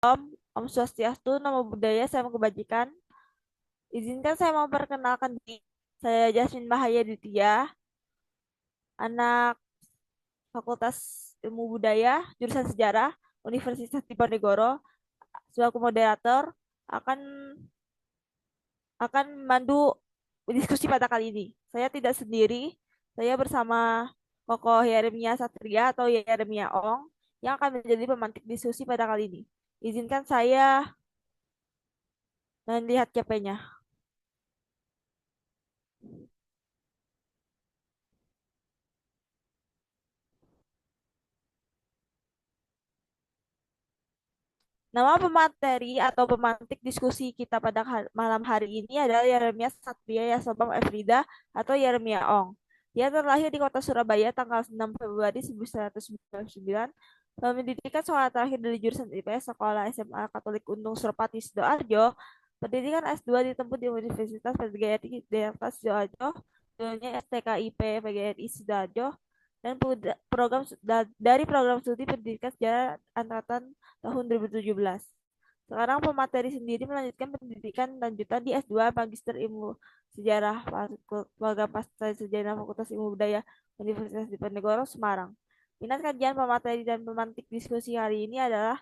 Om Swastiastu, Namo Buddhaya, Salam Kebajikan. Izinkan saya memperkenalkan diri. Saya Jasmine Bahaya Ditya, anak Fakultas Ilmu Budaya, jurusan Sejarah, Universitas Diponegoro, selaku moderator akan akan memandu diskusi pada kali ini. Saya tidak sendiri, saya bersama Koko Yeremia Satria atau Yeremia Ong yang akan menjadi pemantik diskusi pada kali ini. Izinkan saya melihat CP-nya. Nama pemateri atau pemantik diskusi kita pada malam hari ini adalah Yeremia Satria Yasobam Efrida atau Yeremia Ong. Dia terlahir di kota Surabaya tanggal 6 Februari 1999. Pendidikan sekolah terakhir dari jurusan IPS Sekolah SMA Katolik Untung Surapati Sidoarjo. Pendidikan S2 ditempuh di Universitas PGRI Desa Sidoarjo. Dulunya STKIP PGRI Sidoarjo dan dari program studi pendidikan sejarah angkatan tahun 2017. Sekarang pemateri sendiri melanjutkan pendidikan lanjutan di S2 Magister Ilmu Sejarah Program Pasca Sejarah Fakultas Ilmu Budaya Universitas Diponegoro Semarang. Minat kajian pemateri dan pemantik diskusi hari ini adalah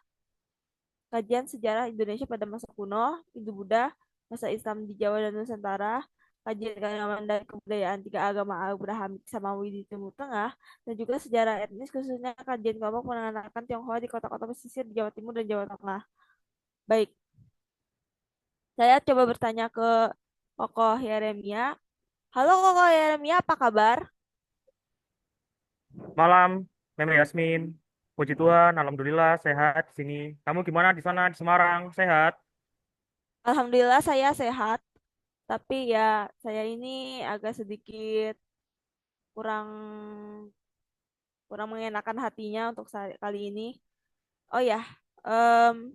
kajian sejarah Indonesia pada masa kuno, Hindu-Buddha, masa Islam di Jawa dan Nusantara, kajian keagamaan dan kebudayaan tiga agama Abrahamik Samawi di Timur Tengah, dan juga sejarah etnis khususnya kajian kelompok penanakan Tionghoa di kota-kota pesisir di Jawa Timur dan Jawa Tengah. Baik, saya coba bertanya ke Kokoh Yeremia. Halo Kokoh Yeremia, apa kabar? Malam, Meme Yasmin. Puji Tuhan, alhamdulillah sehat di sini. Kamu gimana di sana di Semarang? Sehat? Alhamdulillah saya sehat, tapi ya saya ini agak sedikit kurang kurang mengenakan hatinya untuk kali ini. Oh ya, em,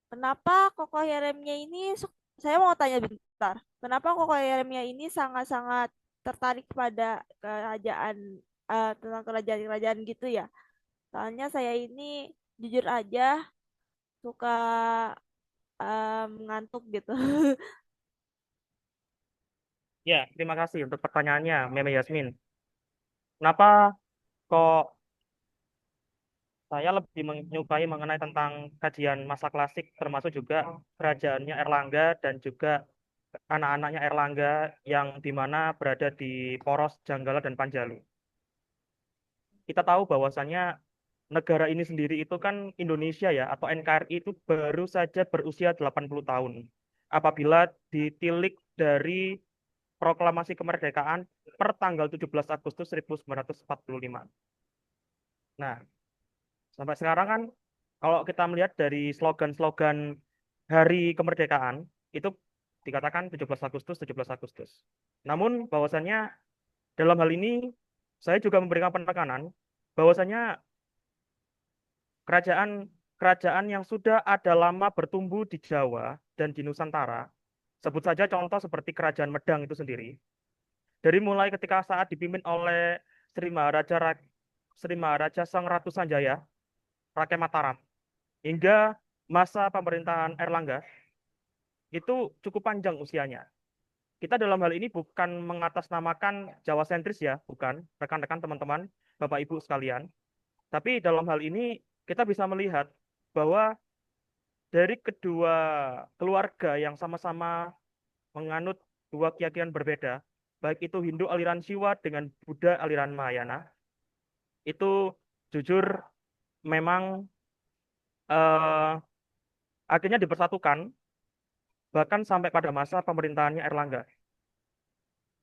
kenapa Koko Yeremia ini, saya mau tanya bentar, kenapa Koko Yeremia ini sangat-sangat tertarik pada kerajaan, tentang kerajaan-kerajaan gitu ya? Soalnya saya ini jujur aja suka ngantuk gitu. Ya, terima kasih untuk pertanyaannya, Meme Yasmin. Kenapa kok saya lebih menyukai mengenai tentang kajian masa klasik, termasuk juga kerajaannya Erlangga dan juga anak-anaknya Erlangga yang di mana berada di Poros, Janggala, dan Panjalu. Kita tahu bahwasannya negara ini sendiri itu kan Indonesia ya, atau NKRI itu baru saja berusia 80 tahun. Apabila ditilik dari proklamasi kemerdekaan per tanggal 17 Agustus 1945. Nah, sampai sekarang kan kalau kita melihat dari slogan-slogan hari kemerdekaan itu dikatakan 17 Agustus, 17 Agustus. Namun bahwasannya dalam hal ini saya juga memberikan penekanan bahwasannya kerajaan kerajaan yang sudah ada lama bertumbuh di Jawa dan di Nusantara, sebut saja contoh seperti Kerajaan Medang itu sendiri, dari mulai ketika saat dipimpin oleh Sri Maharaja Sang Ratu Sanjaya, Rakyat Mataram, hingga masa pemerintahan Erlangga, itu cukup panjang usianya. Kita dalam hal ini bukan mengatasnamakan Jawa sentris ya, bukan, rekan-rekan teman-teman, Bapak Ibu sekalian. Tapi dalam hal ini kita bisa melihat bahwa dari kedua keluarga yang sama-sama menganut dua keyakinan berbeda, baik itu Hindu aliran Siwa dengan Buddha aliran Mahayana, itu jujur memang eh, akhirnya dipersatukan bahkan sampai pada masa pemerintahannya Erlangga.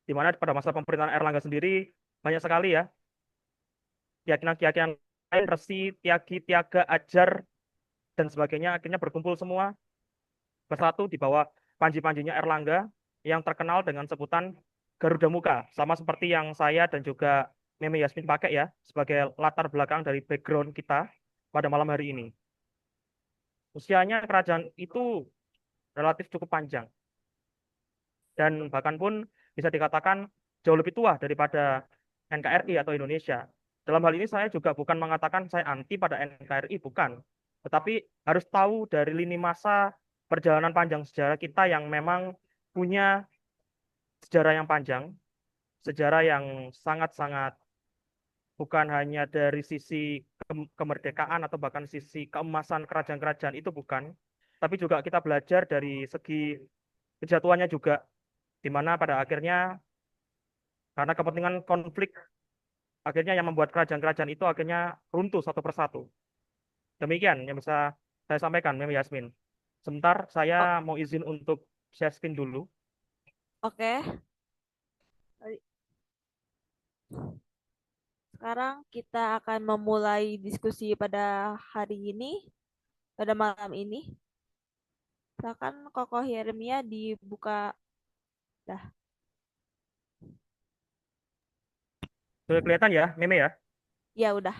Di mana pada masa pemerintahan Erlangga sendiri banyak sekali ya keyakinan-keyakinan lain, Resi, Tiagi, Tiaga, Ajar, dan sebagainya akhirnya berkumpul semua bersatu di bawah panji-panjinya Erlangga yang terkenal dengan sebutan Garuda Muka. Sama seperti yang saya dan juga Meme Yasmin pakai ya sebagai latar belakang dari background kita pada malam hari ini. Usianya kerajaan itu relatif cukup panjang dan bahkan pun bisa dikatakan jauh lebih tua daripada NKRI atau Indonesia. Dalam hal ini saya juga bukan mengatakan saya anti pada NKRI, bukan. Tetapi harus tahu dari lini masa perjalanan panjang sejarah kita yang memang punya sejarah yang panjang, sejarah yang sangat-sangat bukan hanya dari sisi kemerdekaan atau bahkan sisi keemasan kerajaan-kerajaan itu bukan, tapi juga kita belajar dari segi kejatuhannya juga, di mana pada akhirnya karena kepentingan konflik akhirnya yang membuat kerajaan-kerajaan itu akhirnya runtuh satu persatu. Demikian yang bisa saya sampaikan, Mem Yasmin. Sebentar, saya O- mau izin untuk share screen dulu. Oke, sekarang kita akan memulai diskusi pada hari ini, pada malam ini. Silakan Kokoh Yeremia dibuka dah. Sudah kelihatan ya, Meme ya? Ya udah.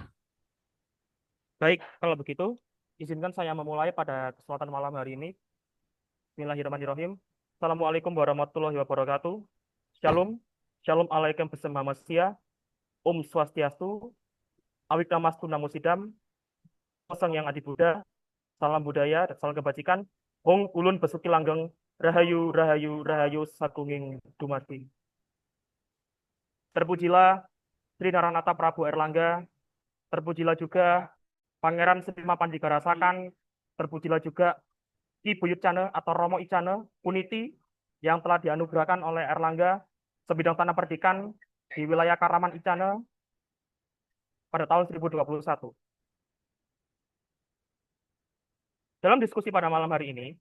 Baik, kalau begitu, izinkan saya memulai pada kesempatan malam hari ini. Bismillahirrahmanirrahim. Assalamualaikum warahmatullahi wabarakatuh. Shalom. Shalom alaikum bersama manusia. Om Swastiastu. Awik namastu namo sidam. Kosong yang adi Buddha. Salam budaya dan salam kebajikan. Hong ulun besuki langgeng. Rahayu, rahayu, rahayu sagunging dumadi. Terpujilah Sri Naranata Prabu Erlangga. Terpujilah juga Pangeran Srima Pandhika Rasakan. Terpujilah juga Ki Buyut Cane atau Romo Icane Puniti yang telah dianugerahkan oleh Erlangga sebidang tanah perdikan di wilayah Karaman Icane pada tahun 1021. Dalam diskusi pada malam hari ini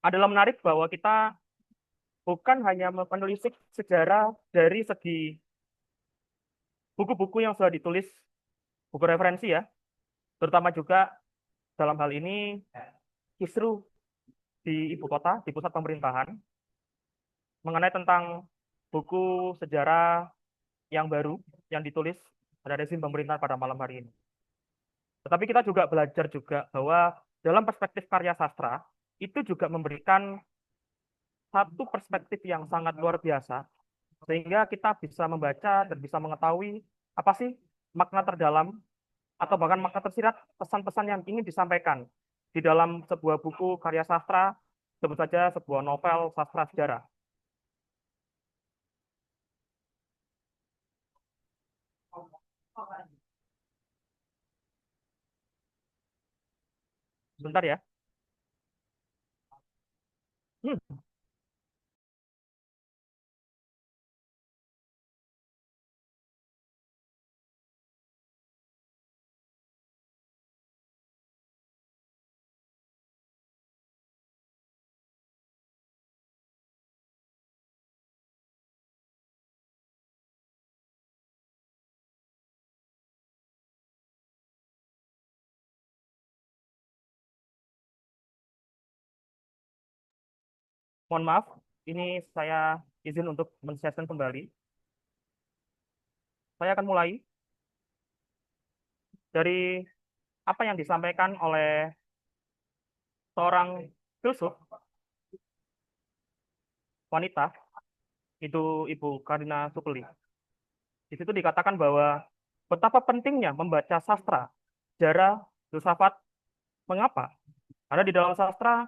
adalah menarik bahwa kita bukan hanya menelisik sejarah dari segi buku-buku yang sudah ditulis, buku referensi ya, terutama juga dalam hal ini kisru di ibu kota, di pusat pemerintahan, mengenai tentang buku sejarah yang baru yang ditulis pada rezim pemerintahan pada malam hari ini. Tetapi kita juga belajar juga bahwa dalam perspektif karya sastra itu juga memberikan satu perspektif yang sangat luar biasa sehingga kita bisa membaca dan bisa mengetahui apa sih makna terdalam atau bahkan makna tersirat pesan-pesan yang ingin disampaikan di dalam sebuah buku karya sastra, sebut saja sebuah novel sastra sejarah. Sebentar ya. Hmm. Mohon maaf, ini saya izin untuk men-share kembali. Saya akan mulai dari apa yang disampaikan oleh seorang filsuf wanita, itu Ibu Karina Supeli. Di situ dikatakan bahwa betapa pentingnya membaca sastra, sejarah, filsafat. Mengapa? Karena di dalam sastra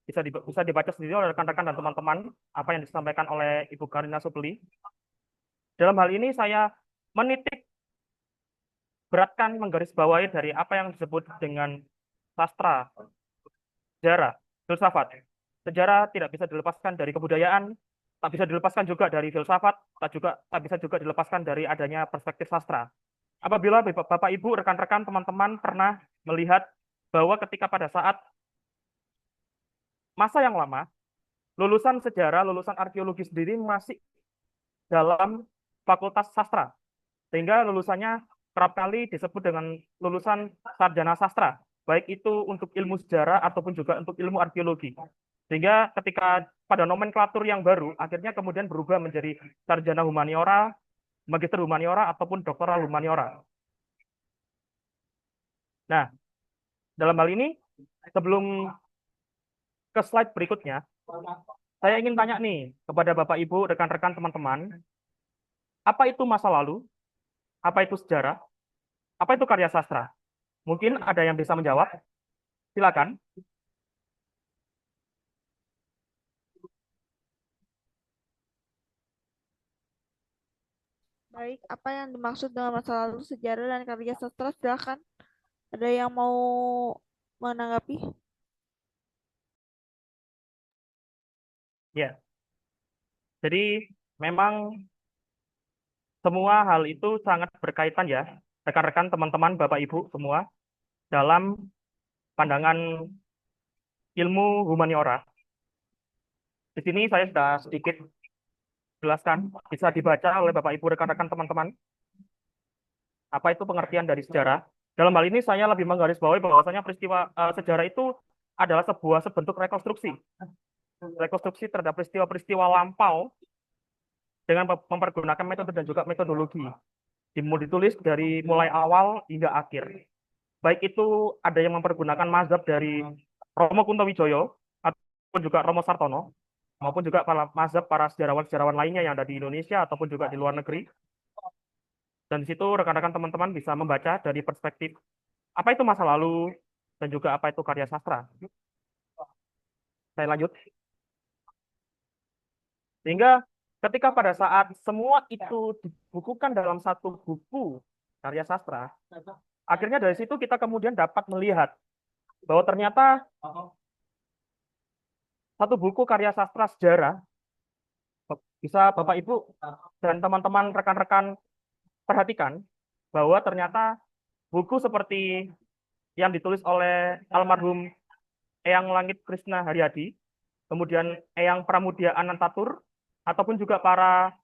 bisa dibaca sendiri oleh rekan-rekan dan teman-teman apa yang disampaikan oleh Ibu Karina Supeli. Dalam hal ini saya menitik beratkan menggarisbawahi dari apa yang disebut dengan sastra, sejarah, filsafat. Sejarah tidak bisa dilepaskan dari kebudayaan, tak bisa dilepaskan juga dari filsafat, tak bisa juga dilepaskan dari adanya perspektif sastra. Apabila Bapak Ibu, rekan-rekan, teman-teman pernah melihat bahwa ketika pada saat masa yang lama, lulusan sejarah, lulusan arkeologi sendiri masih dalam fakultas sastra, sehingga lulusannya kerap kali disebut dengan lulusan sarjana sastra, baik itu untuk ilmu sejarah ataupun juga untuk ilmu arkeologi. Sehingga ketika pada nomenklatur yang baru, akhirnya kemudian berubah menjadi sarjana humaniora, magister humaniora, ataupun doktoral humaniora. Nah, dalam hal ini, sebelum ke slide berikutnya, saya ingin tanya nih kepada Bapak Ibu, rekan-rekan, teman-teman, apa itu masa lalu, apa itu sejarah, apa itu karya sastra? Mungkin ada yang bisa menjawab? Silakan. Baik, apa yang dimaksud dengan masa lalu sejarah dan karya sastra? Silakan. Ada yang mau menanggapi? Ya, jadi memang semua hal itu sangat berkaitan ya, rekan-rekan, teman-teman, Bapak Ibu semua, dalam pandangan ilmu humaniora. Di sini saya sudah sedikit jelaskan, bisa dibaca oleh Bapak Ibu, rekan-rekan, teman-teman, apa itu pengertian dari sejarah. Dalam hal ini saya lebih menggarisbawahi bahwasanya peristiwa sejarah itu adalah sebuah bentuk rekonstruksi, rekonstruksi terhadap peristiwa-peristiwa lampau dengan mempergunakan metode dan juga metodologi. Ditulis dari mulai awal hingga akhir. Baik itu ada yang mempergunakan mazhab dari Romo Kuntowijoyo ataupun juga Romo Sartono, maupun juga mazhab para sejarawan-sejarawan lainnya yang ada di Indonesia ataupun juga di luar negeri. Dan di situ rekan-rekan teman-teman bisa membaca dari perspektif apa itu masa lalu dan juga apa itu karya sastra. Saya lanjut. Sehingga ketika pada saat semua itu dibukukan dalam satu buku karya sastra, akhirnya dari situ kita kemudian dapat melihat bahwa ternyata satu buku karya sastra sejarah bisa Bapak Ibu dan teman-teman rekan-rekan perhatikan bahwa ternyata buku seperti yang ditulis oleh almarhum Eyang Langit Krishna Haryadi, kemudian Eyang Pramudia Anantatur, ataupun juga para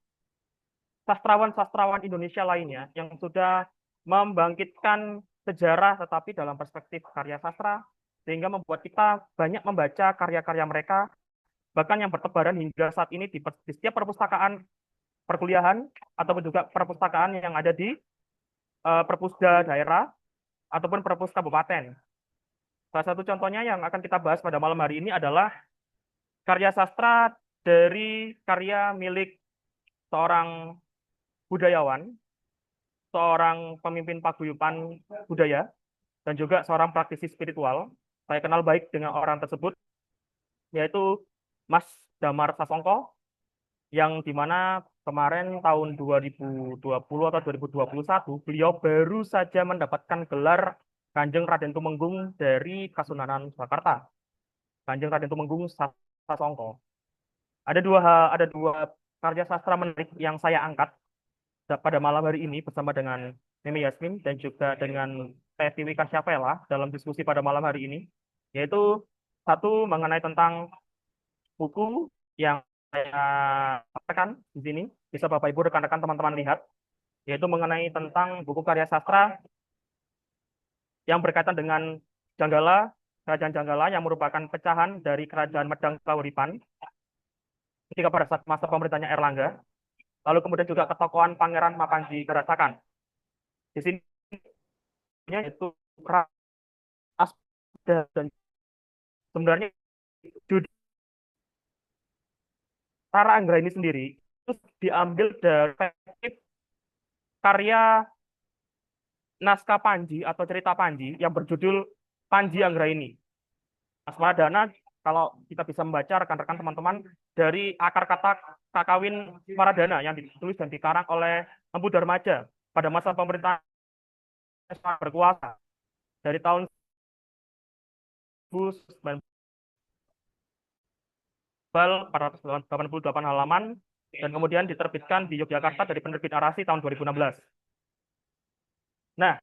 sastrawan-sastrawan Indonesia lainnya yang sudah membangkitkan sejarah tetapi dalam perspektif karya sastra, sehingga membuat kita banyak membaca karya-karya mereka, bahkan yang bertebaran hingga saat ini di setiap perpustakaan perkuliahan ataupun juga perpustakaan yang ada di perpusda daerah ataupun perpus kabupaten. Salah satu contohnya yang akan kita bahas pada malam hari ini adalah karya sastra dari karya milik seorang budayawan, seorang pemimpin paguyuban budaya, dan juga seorang praktisi spiritual. Saya kenal baik dengan orang tersebut, yaitu Mas Damar Sasongko, yang dimana kemarin tahun 2020 atau 2021 beliau baru saja mendapatkan gelar Kanjeng Raden Tumenggung dari Kasunanan Surakarta. Kanjeng Raden Tumenggung Sasongko. Ada dua karya sastra menarik yang saya angkat pada malam hari ini bersama dengan Mimi Yasmin dan juga dengan Tiwi Kasyafela dalam diskusi pada malam hari ini, yaitu satu mengenai tentang buku yang saya sampaikan di sini, bisa Bapak Ibu rekan-rekan teman-teman lihat, yaitu mengenai tentang buku karya sastra yang berkaitan dengan Janggala, Kerajaan Janggala yang merupakan pecahan dari Kerajaan Medang Kahuripan ketika pada saat masa pemerintahnya Erlangga, lalu kemudian juga ketokohan Pangeran Mapanji Karasakan. Di sini itu dan sebenarnya Rara Anggraini sendiri itu diambil dari perspektif karya naskah Panji atau cerita Panji yang berjudul Panji Anggraini. Asmadana, kalau kita bisa membaca rekan-rekan teman-teman dari akar kata Kakawin Maradana yang ditulis dan dikarang oleh Empu Darmaja pada masa pemerintahan berkuasa dari tahun 488 halaman dan kemudian diterbitkan di Yogyakarta dari penerbit Arasi tahun 2016. Nah,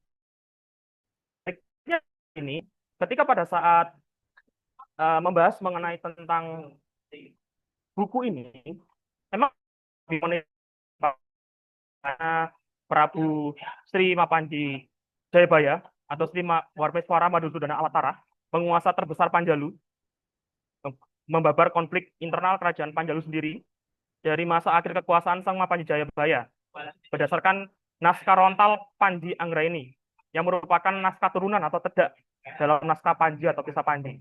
ini ketika pada saat membahas mengenai tentang buku ini, memang Prabu Sri Mapanji Jayabaya atau Sri Warmeswara Madusudana Alatara, penguasa terbesar Panjalu, membabar konflik internal kerajaan Panjalu sendiri dari masa akhir kekuasaan Sang Mapanji Jayabaya berdasarkan naskah rontal Panji Anggraini yang merupakan naskah turunan atau tedak dalam naskah Panji atau kisah Panji.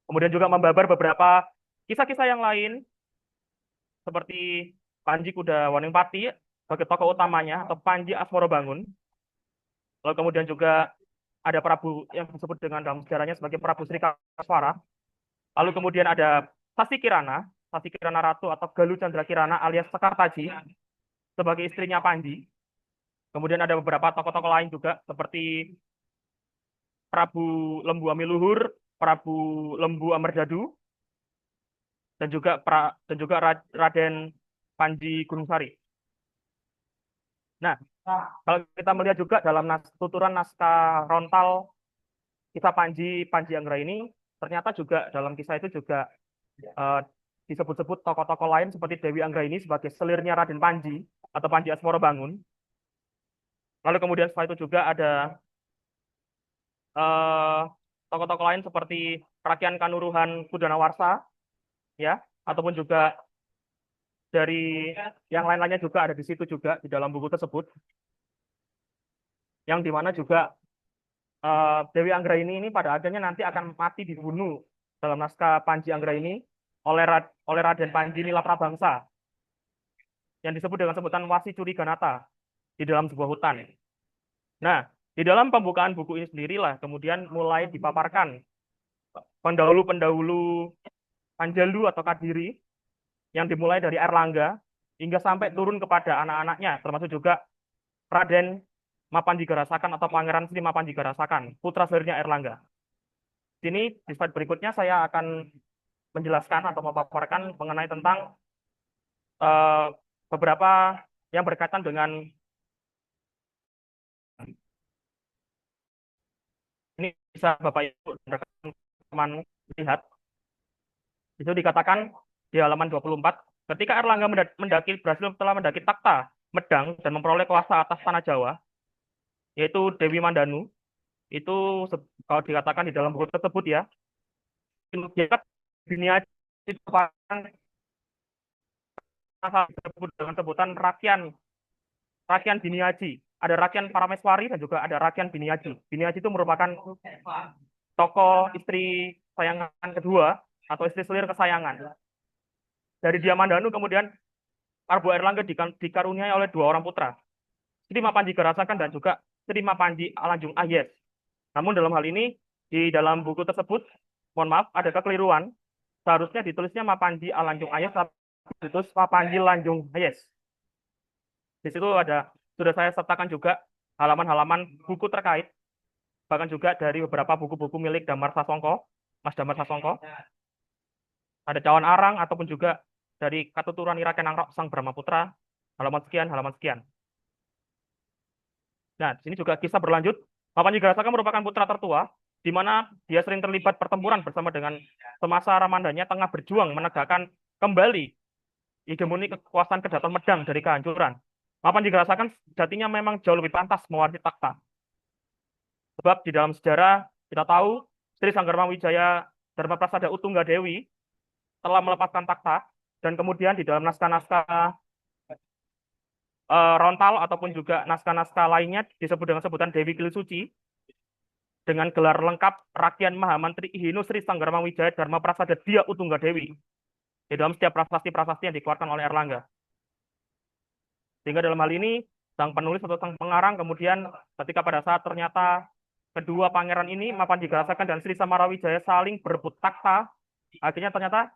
Kemudian juga membabar beberapa kisah-kisah yang lain seperti Panji Kuda Waningpati sebagai tokoh utamanya atau Panji Asmoro Bangun. Lalu kemudian juga ada Prabu yang disebut dengan dalam sejarahnya sebagai Prabu Sri Kaswara. Lalu kemudian ada Sasi Kirana Ratu atau Galuh Chandra Kirana alias Sekartaji sebagai istrinya Panji. Kemudian ada beberapa tokoh-tokoh lain juga seperti Prabu Lembu Amiluhur, Prabu Lembu Amerdadu, dan juga Raden Panji Gunungsari. Nah, kalau kita melihat juga dalam tuturan naskah Rontal kisah Panji Anggra ini, ternyata juga dalam kisah itu juga eh, disebut-sebut tokoh-tokoh lain seperti Dewi Anggra ini sebagai selirnya Raden Panji atau Panji Asmoro Bangun. Lalu kemudian setelah itu juga ada eh, tokoh-tokoh lain seperti Rakyat Kanuruhan Kudanawarsa, ya, ataupun juga dari yang lain-lainnya juga ada di situ juga di dalam buku tersebut, yang dimana juga Dewi Anggra ini pada akhirnya nanti akan mati dibunuh dalam naskah Panji Anggra ini oleh Raden Panji Nila Prabangsa yang disebut dengan sebutan Wasi Curi Ganata di dalam sebuah hutan. Nah, di dalam pembukaan buku ini sendirilah kemudian mulai dipaparkan pendahulu-pendahulu Panjalu atau Kadiri yang dimulai dari Erlangga hingga sampai turun kepada anak-anaknya, termasuk juga Raden Mapanjigarasakan atau Pangeran Sri Mapanjigarasakan, putra selirnya Erlangga. Di sini di slide berikutnya saya akan menjelaskan atau memaparkan mengenai tentang uh, beberapa yang berkaitan dengan ini, bisa Bapak Ibu dan rekan teman lihat. Itu dikatakan di halaman 24, ketika Erlangga berhasil setelah mendaki takhta Medang dan memperoleh kuasa atas tanah Jawa, yaitu Dewi Mandanu, itu kalau dikatakan di dalam buku tersebut ya, dunia itu disebut dengan sebutan Rakyat Biniaji. Ada Rakyat Parameswari dan juga ada Rakyat Biniaji. Biniaji itu merupakan tokoh istri sayangan kedua atau istri selir kesayangan. Dari Diamandanu kemudian Prabu Erlangga dikaruniai oleh dua orang putra, Sri Mapanjigarasakan dan juga Sri Mapanji Alanjung Ayes. Namun dalam hal ini di dalam buku tersebut, mohon maaf ada kekeliruan. Seharusnya ditulisnya Mapanji Alanjung Ayes, tapi ditulis Mapanji Lanjung Ayes. Di situ sudah saya sertakan juga halaman-halaman buku terkait, bahkan juga dari beberapa buku-buku milik Damar Sasongko, Mas Damar Sasongko. Ada Cawan Arang ataupun juga dari Katuturan Iraken Angrok Sang Brahmaputra, halaman sekian, halaman sekian. Nah, di sini juga kisah berlanjut. Mapanjigarasakan merupakan putra tertua, di mana dia sering terlibat pertempuran bersama dengan semasa ramandanya tengah berjuang menegakkan kembali hegemoni kekuasaan Kedaton Medang dari kehancuran. Mapanjigarasakan jatinya memang jauh lebih pantas mewarisi takhta. Sebab di dalam sejarah kita tahu Sri Sanggarma Wijaya Dharma Prasada Utungga Dewi telah melepaskan takhta dan kemudian di dalam naskah-naskah Rontal ataupun juga naskah-naskah lainnya disebut dengan sebutan Dewi Kilisuci dengan gelar lengkap Rakyat Mahamantri Ihinu Sri Sanggarma Wijaya Dharma Prasada Dia Utungga Dewi di dalam setiap prasasti-prasasti yang dikeluarkan oleh Erlangga. Sehingga dalam hal ini sang penulis atau sang pengarang kemudian ketika pada saat ternyata kedua pangeran ini Mapanjigarasakan dan Sri Samarawijaya saling berebut takhta, akhirnya ternyata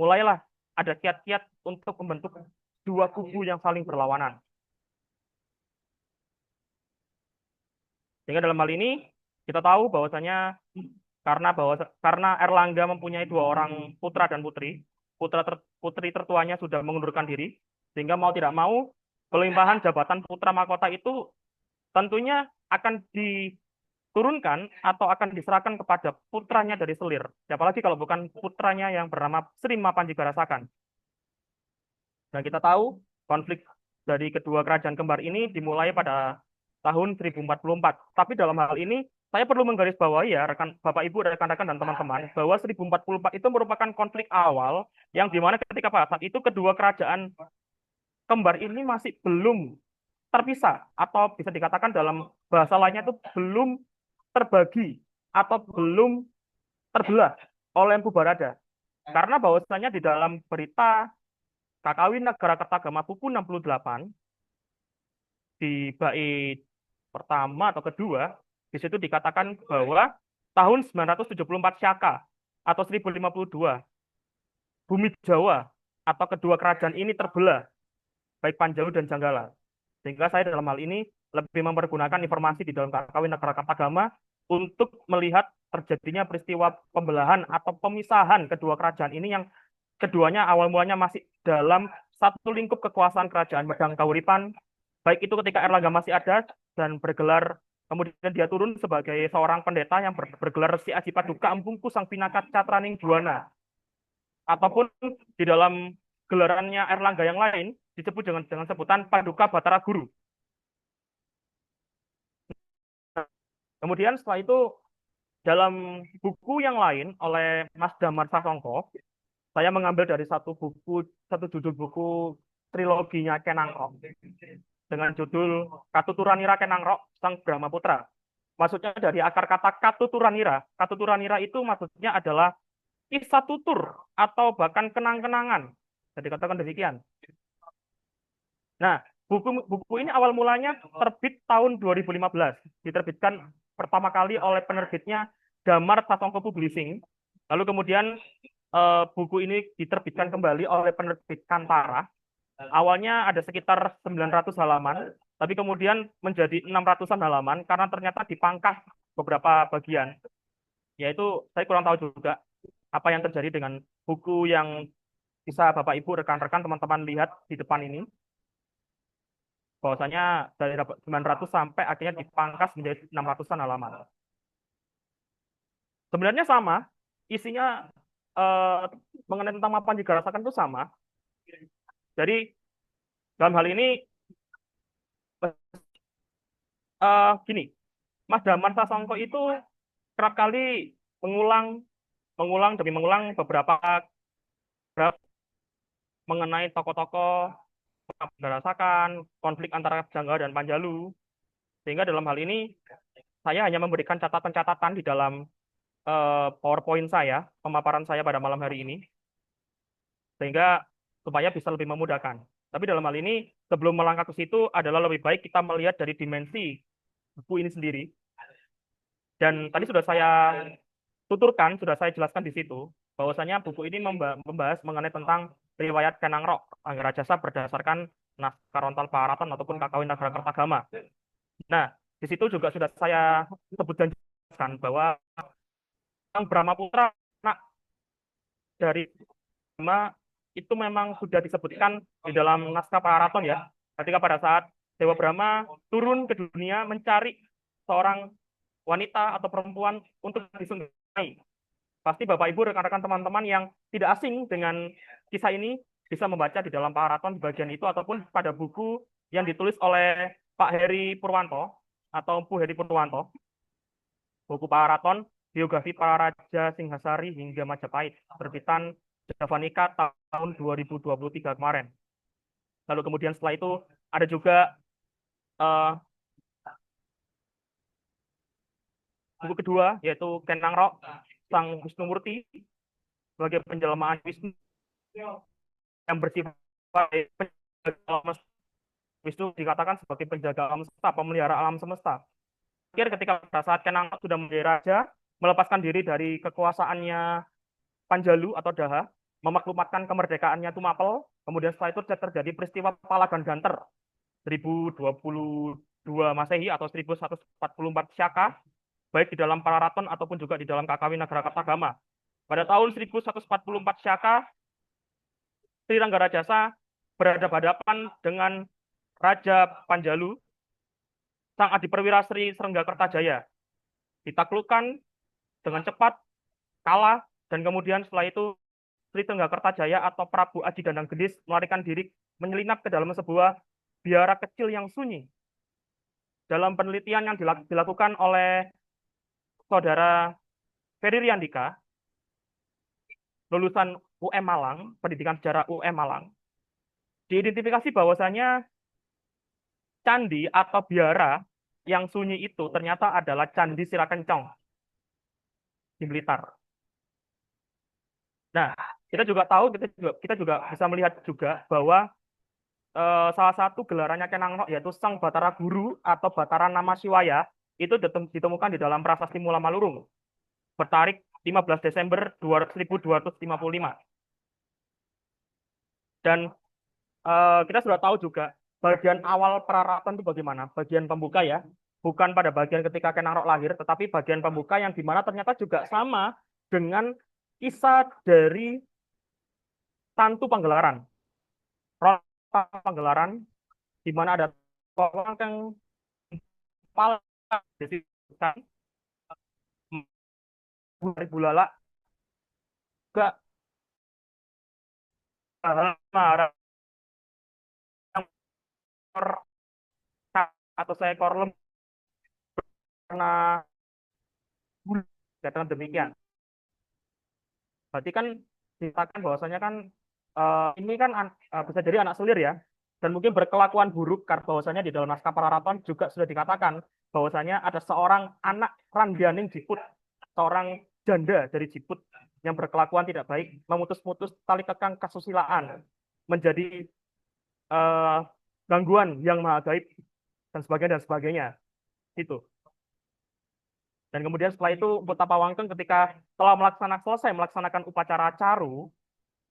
mulailah ada kiat-kiat untuk membentuk dua kubu yang saling berlawanan. Sehingga dalam hal ini kita tahu bahwasanya karena Erlangga mempunyai dua orang putra dan putri, putri tertuanya sudah mengundurkan diri, sehingga mau tidak mau pelimpahan jabatan putra mahkota itu tentunya akan diturunkan atau akan diserahkan kepada putranya dari selir. Siapa lagi kalau bukan putranya yang bernama Sri Mapanjigarasakan. Dan kita tahu konflik dari kedua kerajaan kembar ini dimulai pada tahun 1044. Tapi dalam hal ini saya perlu menggarisbawahi ya Bapak Ibu, rekan-rekan dan teman-teman bahwa 1044 itu merupakan konflik awal yang dimana ketika pada saat itu kedua kerajaan kembar ini masih belum terpisah atau bisa dikatakan dalam bahasa lainnya itu belum terbagi atau belum terbelah oleh Empu Barada. Karena bahwasanya di dalam berita Kakawin Negara Kertagama buku 68 di bait pertama atau kedua Di situ dikatakan bahwa tahun 974 Syaka atau 1052 bumi Jawa atau kedua kerajaan ini terbelah, baik Panjalu dan Janggala. Sehingga saya dalam hal ini lebih mempergunakan informasi di dalam Kakawin Nagara Kertagama untuk melihat terjadinya peristiwa pembelahan atau pemisahan kedua kerajaan ini yang keduanya awal mulanya masih dalam satu lingkup kekuasaan kerajaan Medang Kahuripan, baik itu ketika Erlangga masih ada dan bergelar, kemudian dia turun sebagai seorang pendeta yang bergelar Si Aji Paduka Empungku Sang Pinaka Catraning Buana, ataupun di dalam gelarannya Erlangga yang lain disebut dengan sebutan Paduka Batara Guru. Kemudian setelah itu dalam buku yang lain oleh Mas Damar Sasongko, saya mengambil dari satu judul buku triloginya Kenangrok dengan judul Katuturanira Kenangrok Sang Brahmaputra. Maksudnya dari akar kata Katuturanira. Katuturanira itu maksudnya adalah kisah tutur atau bahkan kenang-kenangan. Jadi katakan demikian. Nah, buku ini awal mulanya terbit tahun 2015. Diterbitkan pertama kali oleh penerbitnya Damar Sasongko Publishing. Lalu kemudian buku ini diterbitkan kembali oleh penerbit Kantara. Awalnya ada sekitar 900 halaman, tapi kemudian menjadi 600-an halaman karena ternyata dipangkas beberapa bagian. Yaitu saya kurang tahu juga apa yang terjadi dengan buku yang bisa Bapak Ibu rekan-rekan teman-teman lihat di depan ini. Bahwasanya dari 900 sampai akhirnya dipangkas menjadi 600-an halaman. Sebenarnya sama, isinya mengenai tentang apa yang dirasakan itu sama. Jadi dalam hal ini gini, Mas Damar Sasongko itu kerap kali mengulang demi mengulang beberapa graf mengenai tokoh-tokoh yang dirasakan konflik antara Janggala dan Panjalu. Sehingga dalam hal ini saya hanya memberikan catatan-catatan di dalam PowerPoint saya, pemaparan saya pada malam hari ini, sehingga supaya bisa lebih memudahkan. Tapi dalam hal ini, sebelum melangkah ke situ adalah lebih baik kita melihat dari dimensi buku ini sendiri. Dan tadi sudah saya tuturkan, sudah saya jelaskan di situ, bahwasanya buku ini membahas mengenai tentang riwayat Kenangrok Anggarajasa berdasarkan naskah Rontal Pararaton ataupun Kakawin Nagara Kertagama. Nah, di situ juga sudah saya sebutkan bahwa Sang Brahmaputra anak dari Brahma itu memang sudah disebutkan di dalam naskah Pararaton ya. Ketika pada saat Dewa Brahma turun ke dunia mencari seorang wanita atau perempuan untuk disungai. Pasti Bapak Ibu rekan-rekan teman-teman yang tidak asing dengan kisah ini bisa membaca di dalam Pararaton di bagian itu ataupun pada buku yang ditulis oleh Pak Heri Purwanto atau Pu Heri Purwanto. Buku Pararaton, Biografi Para Raja Singhasari hingga Majapahit, terbitan Javanika tahun 2023 kemarin. Lalu kemudian setelah itu ada juga buku kedua yaitu Kenangrok Sang Wisnumurti sebagai penjelmaan Wisnu yang bersifat penjaga alam. Wisnu dikatakan sebagai penjaga alam semesta, pemelihara alam semesta. Akhir ketika pada saat Kenangrok sudah menjadi raja, melepaskan diri dari kekuasaannya Panjalu atau Daha, memaklumatkan kemerdekaannya Tumapel, kemudian setelah itu terjadi peristiwa Palagan Ganter 1022 Masehi atau 1144 Syaka, baik di dalam Pararaton ataupun juga di dalam Kakawin Nagara Kertagama. Pada tahun 1144 Syaka, Sri Ranggarajasa berhadapan dengan Raja Panjalu, Sang Adiperwira Sri Srenggakertajaya. Ditaklukkan dengan cepat, kalah, dan kemudian setelah itu Sri Srenggakertajaya atau Prabu Aji Dandang Gendis melarikan diri menyelinap ke dalam sebuah biara kecil yang sunyi. Dalam penelitian yang dilakukan oleh saudara Ferry Riandika, lulusan UM Malang, pendidikan sejarah UM Malang, diidentifikasi bahwasanya candi atau biara yang sunyi itu ternyata adalah Candi Sirakencong di Blitar. Nah, kita juga tahu, kita juga bisa melihat juga bahwa salah satu gelarannya Kenangrok yaitu Sang Batara Guru atau Batara Nama Siwaya itu ditemukan di dalam Prasasti Mula Malurung bertarik 15 Desember 1255. Dan kita sudah tahu juga bagian awal peraratan itu bagaimana, bagian pembuka ya, bukan pada bagian ketika Kenarok lahir, tetapi bagian pembuka yang dimana ternyata juga sama dengan kisah dari Tantu Panggelaran, Rota Panggelaran, di mana ada orang yang kepala disebutkan Bulala juga atau seekor lembu karena katakan demikian. Berarti kan dikatakan bahwasanya kan ini kan bisa jadi anak selir ya, dan mungkin berkelakuan buruk karena bahwasanya di dalam naskah Pararaton juga sudah dikatakan bahwasanya ada seorang anak Randyaning Jiput, seorang janda dari Jiput yang berkelakuan tidak baik, memutus-putus tali kekang kesusilaan, menjadi eh, gangguan yang maha gaib dan sebagainya itu. Dan kemudian setelah itu Puta Pawangkeng ketika telah selesai melaksanakan upacara caru,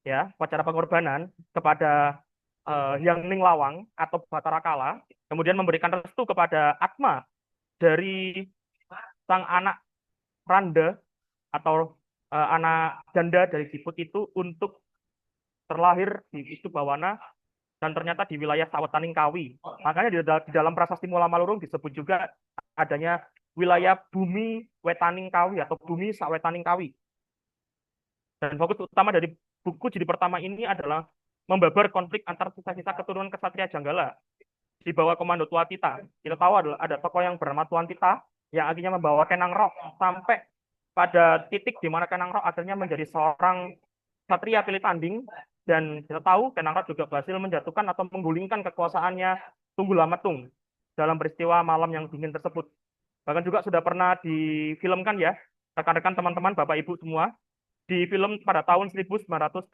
ya, upacara pengorbanan kepada Yang Ninglawang atau Batara Kala, kemudian memberikan restu kepada Atma dari sang anak Randa atau anak janda dari Siput itu untuk terlahir di Bawana dan ternyata di wilayah Sawetaning Kawi. Makanya di dalam Prasasti Mula Malurung disebut juga adanya wilayah bumi Wetaning Kawi atau bumi Sawetaning Kawi. Dan fokus utama dari buku jilid pertama ini adalah membabar konflik antar sisa-sisa keturunan kesatria Janggala di bawah komando Tuan Tita. Kita tahu ada tokoh yang bernama Tuan Tita yang akhirnya membawa Kenang Rock sampai pada titik di mana Kenang Rock akhirnya menjadi seorang satria pilih tanding, dan kita tahu Kenang Rock juga berhasil menjatuhkan atau menggulingkan kekuasaannya Tunggul Ametung dalam peristiwa malam yang dingin tersebut. Bahkan juga sudah pernah difilmkan ya, rekan-rekan teman-teman Bapak Ibu semua, di film pada tahun 1983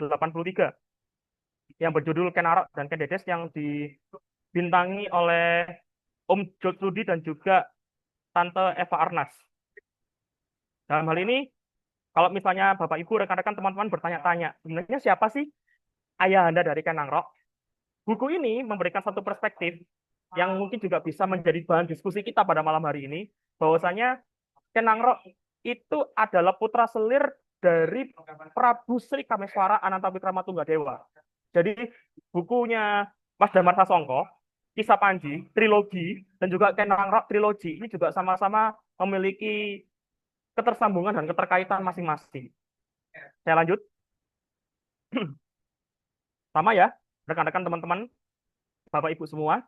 yang berjudul Kenarok dan Kendedes yang dibintangi oleh Om Jotsudi dan juga Tante Eva Arnas. Dalam hal ini, kalau misalnya Bapak Ibu, rekan-rekan teman-teman bertanya-tanya, sebenarnya siapa sih ayahanda dari Kenangrok? Buku ini memberikan satu perspektif yang mungkin juga bisa menjadi bahan diskusi kita pada malam hari ini, bahwasanya Kenangrok itu adalah putra selir dari Prabu Sri Kameswara Anantawikramatunggadewa. Jadi bukunya Mas Damar Sasongko, Kisah Panji, trilogi, dan juga Kenangrok trilogi ini juga sama-sama memiliki ketersambungan dan keterkaitan masing-masing. Saya lanjut. Sama ya, rekan-rekan teman-teman, Bapak Ibu semua.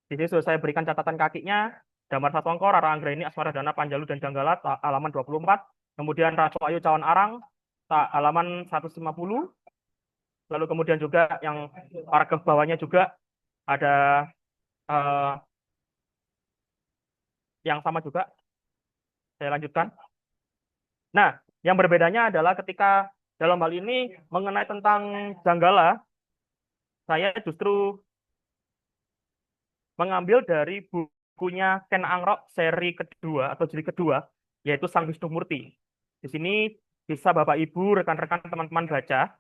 Di sini sudah saya berikan catatan kakinya. Damar Sasongko, Rara Anggraini, Aswaradana, Panjalu, dan Janggala, halaman 24. Kemudian Raco Ayu, Cawan Arang, halaman 150. Lalu kemudian juga yang paragraf bawahnya juga ada yang sama juga. Saya lanjutkan. Nah, yang berbedanya adalah ketika dalam hal ini mengenai tentang Janggala, saya justru mengambil dari bukunya Ken Angrok seri kedua atau jilid kedua, yaitu Sang Wisnumurti. Di sini bisa Bapak Ibu, rekan-rekan teman-teman baca.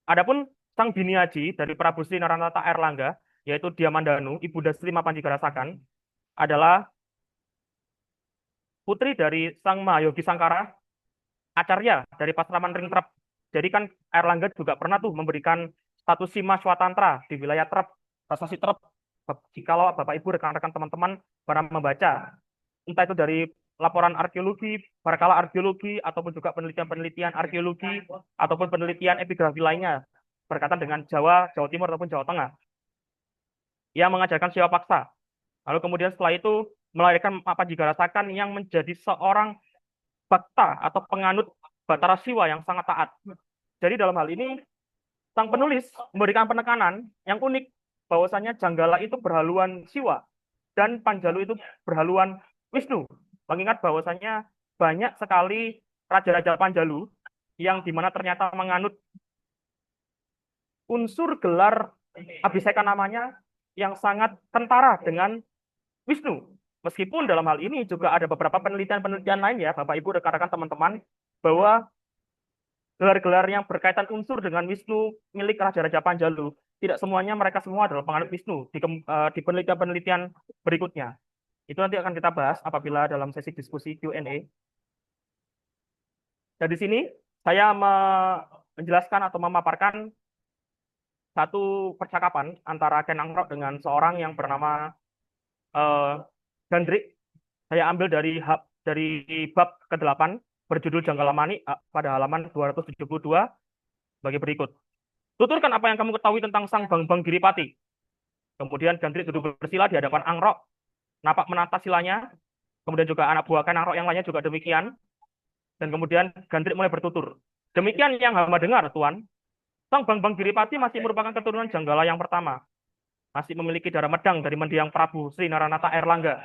Adapun Sang Biniaji dari Prabu Sri Naranata Airlangga, yaitu Diamandanu, Ibunda Sri Mapanjigarasakan, adalah putri dari Sang Mahayogi Sangkara, Acarya dari Pastraman Ringtrep. Jadi kan Airlangga juga pernah tuh memberikan status Sima Swatantra di wilayah Trep, Prasasti Trep. Jikalau Bapak Ibu, rekan-rekan teman-teman pernah membaca, entah itu dari laporan arkeologi, barangkala arkeologi, ataupun juga penelitian-penelitian arkeologi, ataupun penelitian epigrafi lainnya, berkaitan dengan Jawa, Jawa Timur, ataupun Jawa Tengah, yang mengajarkan Siwa Paksa. Lalu kemudian setelah itu melahirkan Mapanjigarasakan yang menjadi seorang bakta atau penganut Batara Siwa yang sangat taat. Jadi dalam hal ini, sang penulis memberikan penekanan yang unik, bahwasanya Janggala itu berhaluan Siwa dan Panjalu itu berhaluan Wisnu. Mengingat bahwasanya banyak sekali raja-raja Panjalu yang dimana ternyata menganut unsur gelar Abhiseka namanya yang sangat kentara dengan Wisnu. Meskipun dalam hal ini juga ada beberapa penelitian-penelitian lain ya, Bapak Ibu, rekan-rekan teman-teman, bahwa gelar-gelar yang berkaitan unsur dengan Wisnu milik Raja-Raja Panjalu, tidak semuanya mereka semua adalah penganut Wisnu di penelitian-penelitian berikutnya. Itu nanti akan kita bahas apabila dalam sesi diskusi Q&A. Dan di sini saya menjelaskan atau memaparkan satu percakapan antara Ken Angrok dengan seorang yang bernama Gandrik. Saya ambil dari bab ke-8 berjudul Janggala Mani pada halaman 272 sebagai berikut. Tuturkan apa yang kamu ketahui tentang Sang Bang Giripati. Kemudian Gandrik duduk bersila di hadapan Angrok, napak menata silanya. Kemudian juga anak buah Ken Angrok yang lainnya juga demikian. Dan kemudian Gandrik mulai bertutur. Demikian yang hamba dengar, Tuan. Sang Bang Giripati masih merupakan keturunan Janggala yang pertama. Masih memiliki darah medang dari mendiang Prabu Sri Naranata Erlangga.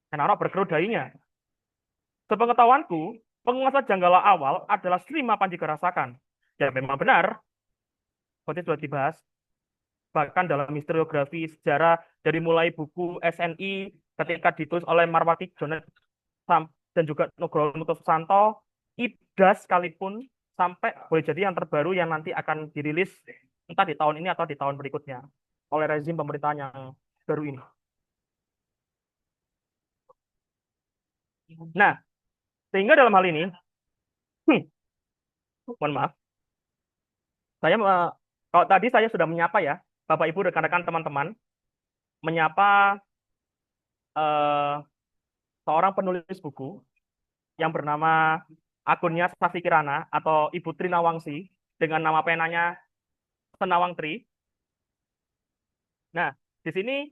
Ken Angrok berkerut dahinya. Sepengetahuanku, penguasa Janggala awal adalah Sri Mapanjigarasakan. Ya memang benar, seperti sudah dibahas, bahkan dalam historiografi sejarah dari mulai buku SNI ketika ditulis oleh Marwati Jonet dan juga Nugroho Susanto, Ida sekalipun, sampai boleh jadi yang terbaru yang nanti akan dirilis entah di tahun ini atau di tahun berikutnya oleh rezim pemerintahan yang baru ini. Nah, sehingga dalam hal ini, mohon maaf, kalau tadi saya sudah menyapa ya, Bapak Ibu rekan-rekan teman-teman, menyapa eh, seorang penulis buku yang bernama akunnya Sasi Kirana atau Ibu Trinawangsi dengan nama penanya Senawang Tri. Nah, di sini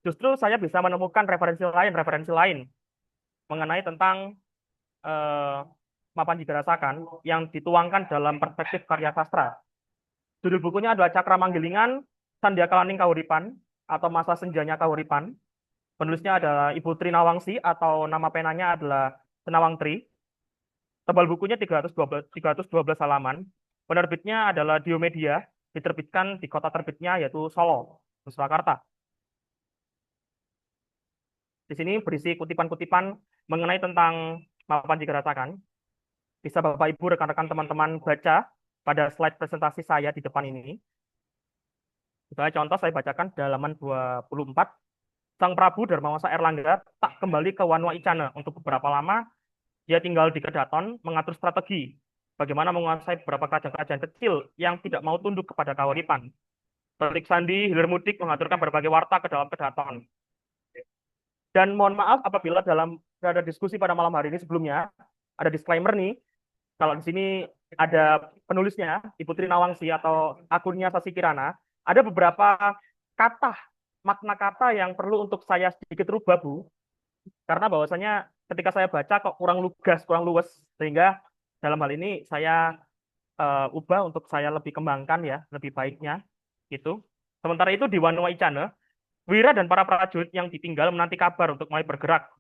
justru saya bisa menemukan referensi lain mengenai tentang eh, Mapanjigarasakan yang dituangkan dalam perspektif karya sastra. Judul bukunya adalah Cakra Manggilingan, Sandiakalaning Kahuripan atau Masa Senjanya Kahuripan. Penulisnya adalah Ibu Trinawangsi atau nama penanya adalah Senawang Tri. Tebal bukunya 312 halaman. Penerbitnya adalah Diomedia, diterbitkan di kota terbitnya yaitu Solo, Surakarta. Di sini berisi kutipan-kutipan mengenai tentang Mapanjigarasakan. Bisa Bapak Ibu rekan-rekan teman-teman baca pada slide presentasi saya di depan ini. Misalnya contoh saya bacakan di halaman 24. Sang Prabu Dharmawangsa Erlangga tak kembali ke Wanua Icana untuk beberapa lama. Dia tinggal di Kedaton mengatur strategi bagaimana menguasai beberapa kerajaan-kerajaan kecil yang tidak mau tunduk kepada Kahuripan. Telik Sandi hilir mudik mengaturkan berbagai warta ke dalam Kedaton. Dan mohon maaf apabila dalam ada diskusi pada malam hari ini sebelumnya ada disclaimer nih, kalau di sini ada penulisnya Ibu Trinawangsi atau akunnya Sasi Kirana, ada beberapa kata, makna kata yang perlu untuk saya sedikit rubah, Bu. Karena bahwasanya ketika saya baca kok kurang lugas, kurang luwes, sehingga dalam hal ini saya ubah untuk saya lebih kembangkan ya, lebih baiknya gitu. Sementara itu di Wanua Icana, Wira dan para prajurit yang ditinggal menanti kabar untuk mulai bergerak.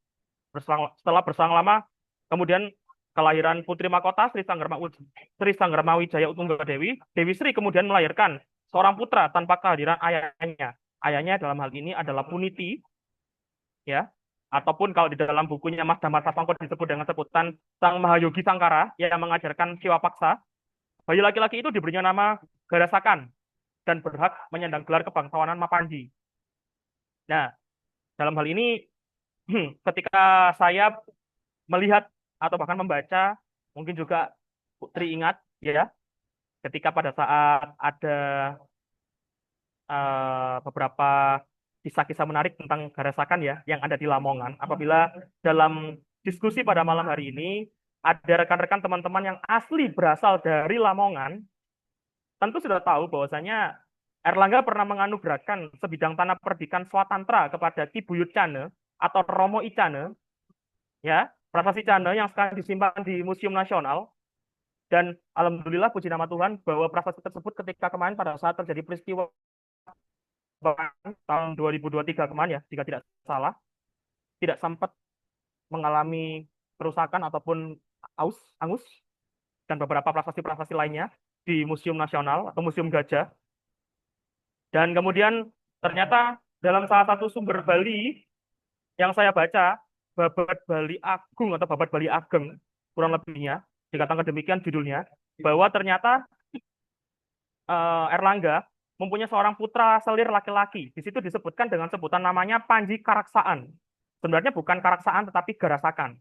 Setelah berselang lama, kemudian kelahiran Putri Mahkota Sri Sanggarma Wijaya Utunggadewi, Dewi Sri kemudian melahirkan seorang putra tanpa kehadiran ayahnya. Ayahnya dalam hal ini adalah Puniti, ya, ataupun kalau di dalam bukunya Mas Damar Sasongko disebut dengan sebutan Sang Mahayogi Sangkara yang mengajarkan Siwa Paksa. Bayi laki-laki itu diberinya nama Garasakan dan berhak menyandang gelar kebangsawanan Mapanji. Nah, dalam hal ini ketika saya melihat atau bahkan membaca, mungkin juga Putri ingat ya, ketika pada saat ada beberapa kisah-kisah menarik tentang Garasakan ya yang ada di Lamongan. Apabila dalam diskusi pada malam hari ini ada rekan-rekan teman-teman yang asli berasal dari Lamongan, tentu sudah tahu bahwasanya Erlangga pernah menganugerahkan sebidang tanah perdikan Swatantra kepada Ki Buyut Cane atau Romo Icane, ya, prasasti Cane yang sekarang disimpan di Museum Nasional. Dan alhamdulillah puji nama Tuhan bahwa prasasti tersebut ketika kemarin pada saat terjadi peristiwa tahun 2023 kemarin ya, jika tidak salah, tidak sempat mengalami kerusakan ataupun angus dan beberapa prasasti-prasasti lainnya di Museum Nasional atau Museum Gajah. Dan kemudian ternyata dalam salah satu sumber Bali Yang saya baca, Babat Bali Agung atau Babat Bali Ageng, kurang lebihnya, dikatakan demikian judulnya, bahwa ternyata Erlangga mempunyai seorang putra selir laki-laki. Di situ disebutkan dengan sebutan namanya Panji Karaksaan. Sebenarnya bukan Karaksaan, tetapi Garasakan.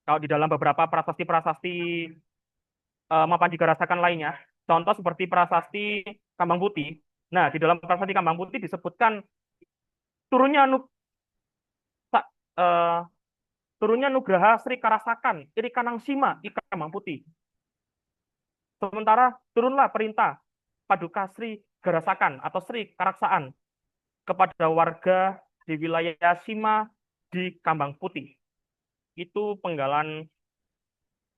Kalau di dalam beberapa prasasti-prasasti Mapanji Garasakan lainnya, contoh seperti prasasti Kambang Putih. Nah, di dalam prasasti Kambang Putih disebutkan turunnya eh, turunnya Nugraha Sri Karasakan, Iri Kanang Sima, Ika Kambang Putih. Sementara turunlah perintah Paduka Sri Garasakan atau Sri Karaksaan kepada warga di wilayah Sima di Kambang Putih. Itu penggalan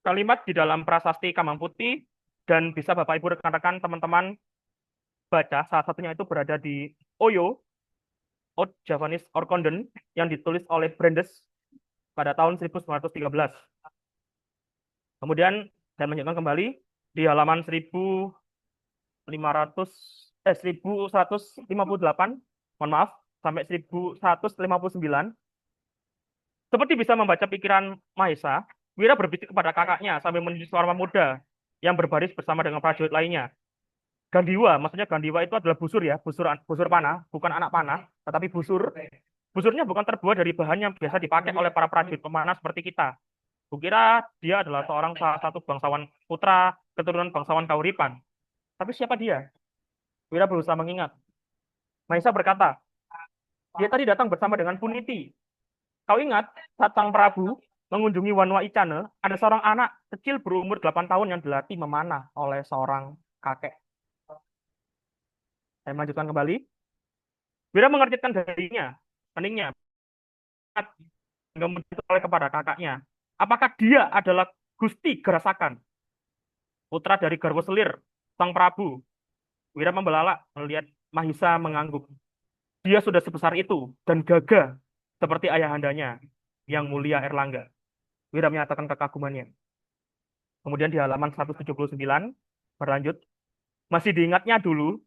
kalimat di dalam prasasti Kambang Putih dan bisa Bapak Ibu rekan-rekan teman-teman baca. Salah satunya itu berada di Oyo, Old Javanese Orkonden yang ditulis oleh Brandes pada tahun 1913. Kemudian saya melanjutkan kembali di halaman 1158, mohon maaf, sampai 1159. Seperti bisa membaca pikiran Mahesa, Wira berbisik kepada kakaknya sambil menuju suara muda yang berbaris bersama dengan prajurit lainnya. Gandiwa, maksudnya Gandiwa itu adalah busur ya, busur panah, bukan anak panah, tetapi busur. Busurnya bukan terbuat dari bahan yang biasa dipakai oleh para prajurit pemanah seperti kita. Kukira dia adalah salah satu bangsawan putra keturunan bangsawan Kauripan. Tapi siapa dia? Wira berusaha mengingat. Mahesa berkata, dia tadi datang bersama dengan Puniti. Kau ingat saat Sang Prabu mengunjungi Wanwa Icana, ada seorang anak kecil berumur 8 tahun yang dilatih memanah oleh seorang kakek. Saya melanjutkan kembali. Wira mengerjitkan darinya, keningnya, kemudian oleh kepada kakaknya. Apakah dia adalah Gusti Gerasakan, putra dari Garwo Selir, Sang Prabu? Wira membelalak melihat Mahisa mengangguk. Dia sudah sebesar itu dan gagah seperti ayahandanya, yang mulia Erlangga. Wira menyatakan kekagumannya. Kemudian di halaman 179, berlanjut, masih diingatnya dulu,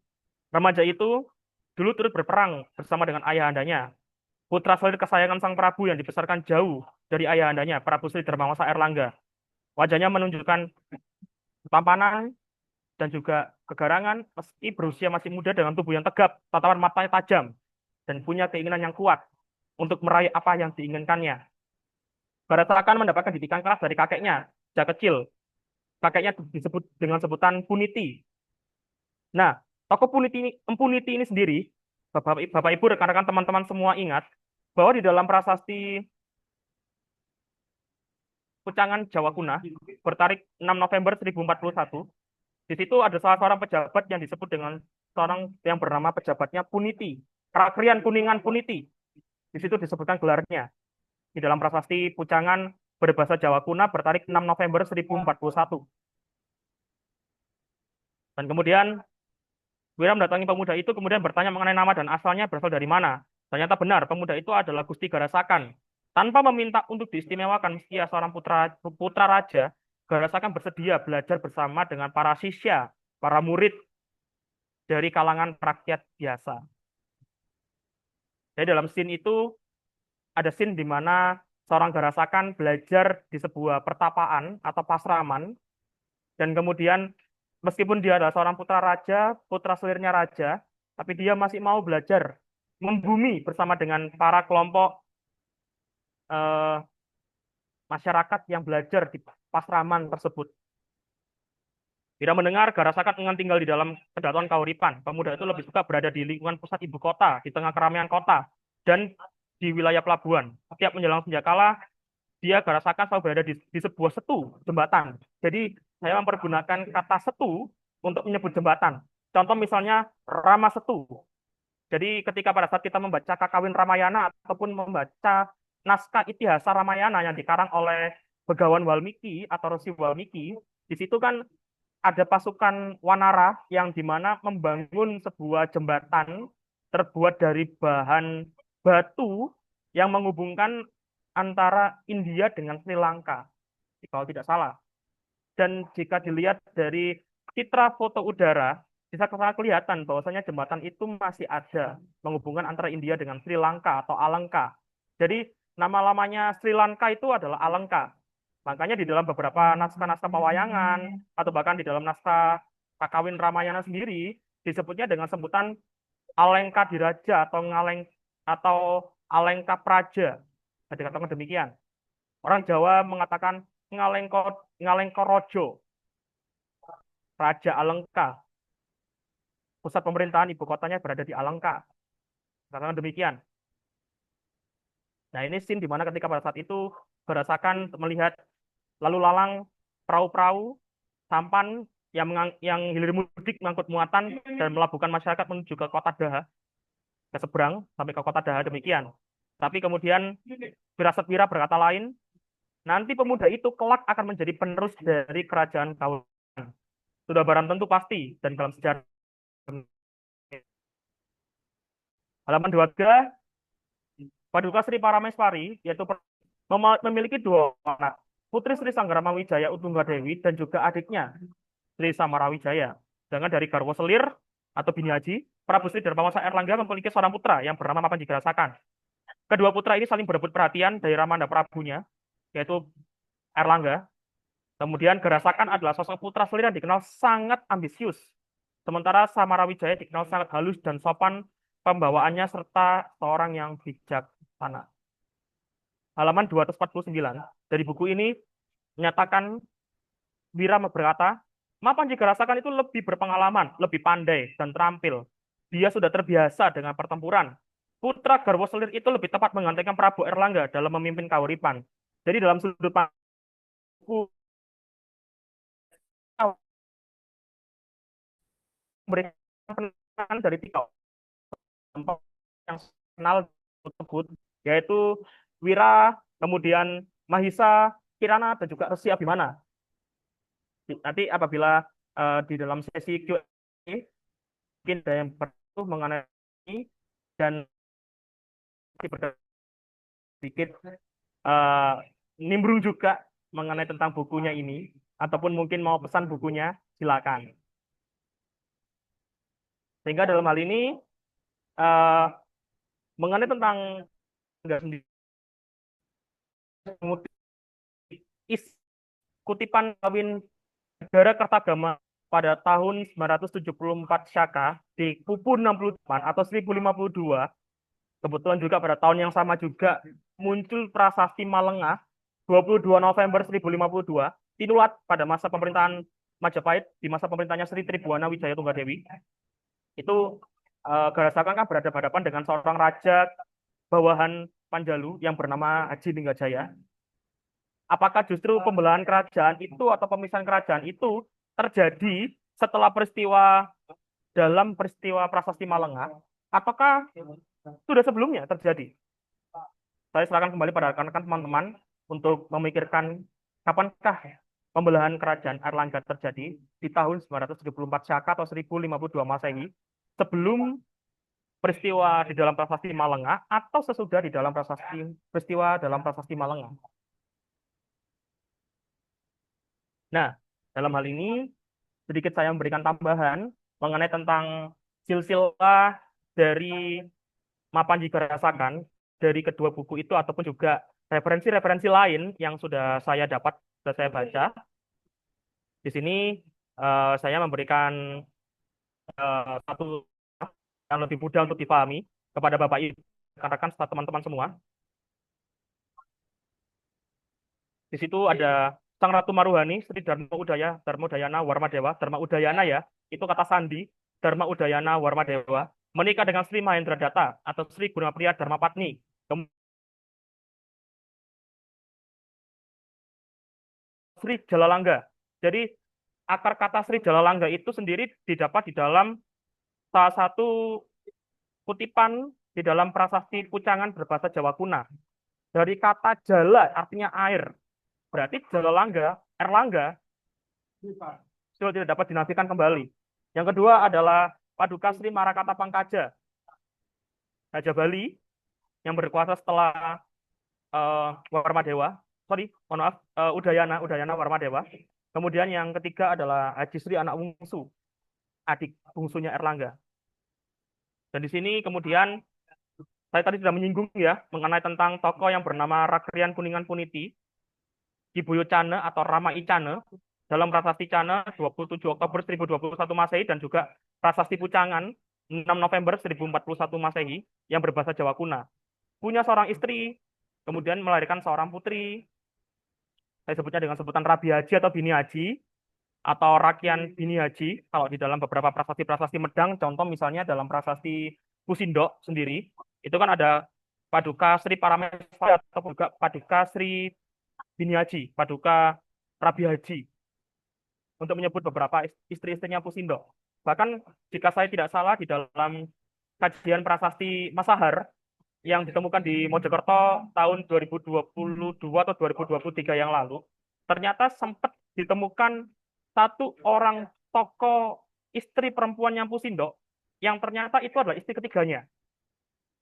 remaja itu dulu turut berperang bersama dengan ayahandanya, putra selir kesayangan sang Prabu yang dibesarkan jauh dari ayahandanya, Prabu Sri Dharmawangsa Erlangga. Wajahnya menunjukkan ketampanan dan juga kegarangan, meski berusia masih muda dengan tubuh yang tegap, tatapan matanya tajam, dan punya keinginan yang kuat untuk meraih apa yang diinginkannya. Barasakan mendapatkan didikan keras dari kakeknya, sejak kecil. Kakeknya disebut dengan sebutan Puniti. Nah, tokoh Puniti ini sendiri, Bapak Ibu, rekan-rekan teman-teman semua ingat, bahwa di dalam prasasti Pucangan Jawa Kuna, bertarik 6 November 1041, di situ ada salah seorang pejabat yang disebut dengan seorang yang bernama pejabatnya Puniti. Kerakrian Kuningan Puniti. Di situ disebutkan gelarnya. Di dalam prasasti Pucangan berbahasa Jawa Kuna bertarik 6 November 1041. Dan kemudian Wira mendatangi pemuda itu kemudian bertanya mengenai nama dan asalnya berasal dari mana. Ternyata benar, pemuda itu adalah Gusti Garasakan. Tanpa meminta untuk diistimewakan meski ia seorang putra raja, Garasakan bersedia belajar bersama dengan para sisya, para murid dari kalangan rakyat biasa. Jadi dalam scene itu ada scene di mana seorang Garasakan belajar di sebuah pertapaan atau pasraman, dan kemudian meskipun dia adalah seorang putra raja, putra selirnya raja, tapi dia masih mau belajar membumi bersama dengan para kelompok eh, masyarakat yang belajar di pasraman tersebut. Tidak mendengar Garasakan enggan tinggal di dalam kedatuan Kauripan. Pemuda itu lebih suka berada di lingkungan pusat ibu kota, di tengah keramaian kota, dan di wilayah pelabuhan. Setiap menjelang senjakala, dia Garasakan selalu berada di sebuah setu, jembatan. Jadi saya mempergunakan kata setu untuk menyebut jembatan. Contoh misalnya Rama Setu. Jadi ketika pada saat kita membaca Kakawin Ramayana ataupun membaca naskah Itihasa Ramayana yang dikarang oleh Begawan Walmiki atau Resi Walmiki, di situ kan ada pasukan Wanara yang dimana membangun sebuah jembatan terbuat dari bahan batu yang menghubungkan antara India dengan Sri Lanka, kalau tidak salah. Dan jika dilihat dari citra foto udara bisa kelihatan bahwasanya jembatan itu masih ada menghubungkan antara India dengan Sri Lanka atau Alengka. Jadi nama lamanya Sri Lanka itu adalah Alengka. Makanya di dalam beberapa naskah-naskah pewayangan atau bahkan di dalam naskah Kakawin Ramayana sendiri disebutnya dengan sebutan Alengka Diraja atau Ngaleng atau Alengka Praja. Nah, dikatakan demikian. Orang Jawa mengatakan Ngalengko Rojo, Raja Alengka. Pusat pemerintahan ibu kotanya berada di Alengka. Katakan demikian. Nah, ini scene di mana ketika pada saat itu berasakan melihat lalu lalang perahu-perahu sampan yang hilir mudik mengangkut muatan dan melabuhkan masyarakat menuju ke kota Daha, ke seberang sampai ke kota Daha demikian. Tapi kemudian Firasat Wira berkata lain, nanti pemuda itu kelak akan menjadi penerus dari kerajaan Kaulan. Sudah barang tentu pasti dan dalam sejarah. Halaman 2 Paduka Sri Parameswari, yaitu memiliki dua anak, Putri Sri Sanggarama Wijaya Utunggadewi dan juga adiknya Sri Samarawijaya. Sedangkan dari Garwo Selir atau Bini Haji, Prabu Sri Darmawangsa Erlangga memiliki seorang putra yang bernama Mapan Digarasakan. Kedua putra ini saling berebut perhatian dari Ramanda Prabunya, yaitu Erlangga. Kemudian Garasakan adalah sosok putra selir yang dikenal sangat ambisius. Sementara Samarawijaya dikenal sangat halus dan sopan pembawaannya serta seorang yang bijaksana. Halaman 249 dari buku ini menyatakan Wira berkata, Mapan Jigarasakan itu lebih berpengalaman, lebih pandai dan terampil. Dia sudah terbiasa dengan pertempuran. Putra Garwo Selir itu lebih tepat menggantikan Prabu Erlangga dalam memimpin Kauripan. Jadi dalam sudut pandang buku memberikan penekanan dari tiga kelompok yang kenal tersebut, yaitu Wira, kemudian Mahisa, Kirana, dan juga Resi Abhimana. Nanti apabila di dalam sesi Q&A mungkin ada yang perlu mengenai ini dan sedikit nimbrung juga mengenai tentang bukunya ini ataupun mungkin mau pesan bukunya silakan. Sehingga dalam hal ini mengenai tentang kutipan kawin negara Kertagama pada tahun 974 Syaka di Pupu 68 atau 1052. Kebetulan juga pada tahun yang sama juga muncul prasasti Malengah 22 November 1052 Tinulat pada masa pemerintahan Majapahit di masa pemerintahannya Sri Tribuana Wijaya Tunggadewi. Itu Garasakan kan berada hadapan dengan seorang raja bawahan Panjalu yang bernama Haji Linggajaya. Apakah justru pembelahan kerajaan itu atau pemisahan kerajaan itu terjadi setelah dalam peristiwa prasasti Malengah, ataukah sudah sebelumnya terjadi? Saya silakan kembali pada rekan-rekan teman-teman untuk memikirkan kapankah pembelahan kerajaan Erlangga terjadi di tahun 974 Syaka atau 1052 Masehi, sebelum peristiwa di dalam prasasti Malengah atau sesudah di dalam peristiwa dalam prasasti Malengah. Nah, dalam hal ini sedikit saya memberikan tambahan mengenai tentang silsilah dari Mapan Jigarasakan dari kedua buku itu ataupun juga referensi-referensi lain yang sudah saya dapat, sudah saya baca. Di sini saya memberikan satu yang lebih mudah untuk dipahami kepada Bapak Ibu, rekan-rekan serta teman-teman semua. Di situ ada Sang Ratu Maruhani, Sri Dharma Udaya, Dharma Udayana, Warmadewa. Dharma Udayana ya, itu kata sandi. Dharma Udayana, Warmadewa. Menikah dengan Sri Mahendra Datta atau Sri Gunapriya Dharma Patni. Sri Jalalangga. Jadi akar kata Sri Jalalangga itu sendiri didapat di dalam salah satu kutipan di dalam prasasti Pucangan berbahasa Jawa Kuna. Dari kata jala artinya air. Berarti Jalalangga, Erlangga sudah tidak dapat dinafikan kembali. Yang kedua adalah Paduka Sri Marakata Pangkaja, Raja Bali yang berkuasa setelah Warmadewa. Sorry, mohon maaf, Udayana Warmadewa. Kemudian yang ketiga adalah Haji Sri anak Wungsu. adik bungsunya Erlangga. Dan di sini kemudian saya tadi sudah menyinggung ya mengenai tentang tokoh yang bernama Rakrian Kuningan Puniti, Kiboyo Cane atau Rama Icane dalam Prasasti Cane 27 Oktober 1021 Masehi dan juga Prasasti Pucangan 6 November 1041 Masehi yang berbahasa Jawa Kuna. Punya seorang istri, kemudian melahirkan seorang putri, saya sebutnya dengan sebutan Rabi Haji atau Bini Haji, atau Rakyat Bini Haji, kalau di dalam beberapa prasasti-prasasti Medang, contoh misalnya dalam prasasti Pusindok sendiri, itu kan ada Paduka Sri Parameswari atau juga Paduka Sri Bini Haji, Paduka Rabi Haji, untuk menyebut beberapa istri-istrinya Pusindok. Bahkan jika saya tidak salah di dalam kajian prasasti Masahar yang ditemukan di Mojokerto tahun 2022 atau 2023 yang lalu, ternyata sempat ditemukan satu orang tokoh istri perempuan yang Pusindok yang ternyata itu adalah istri ketiganya.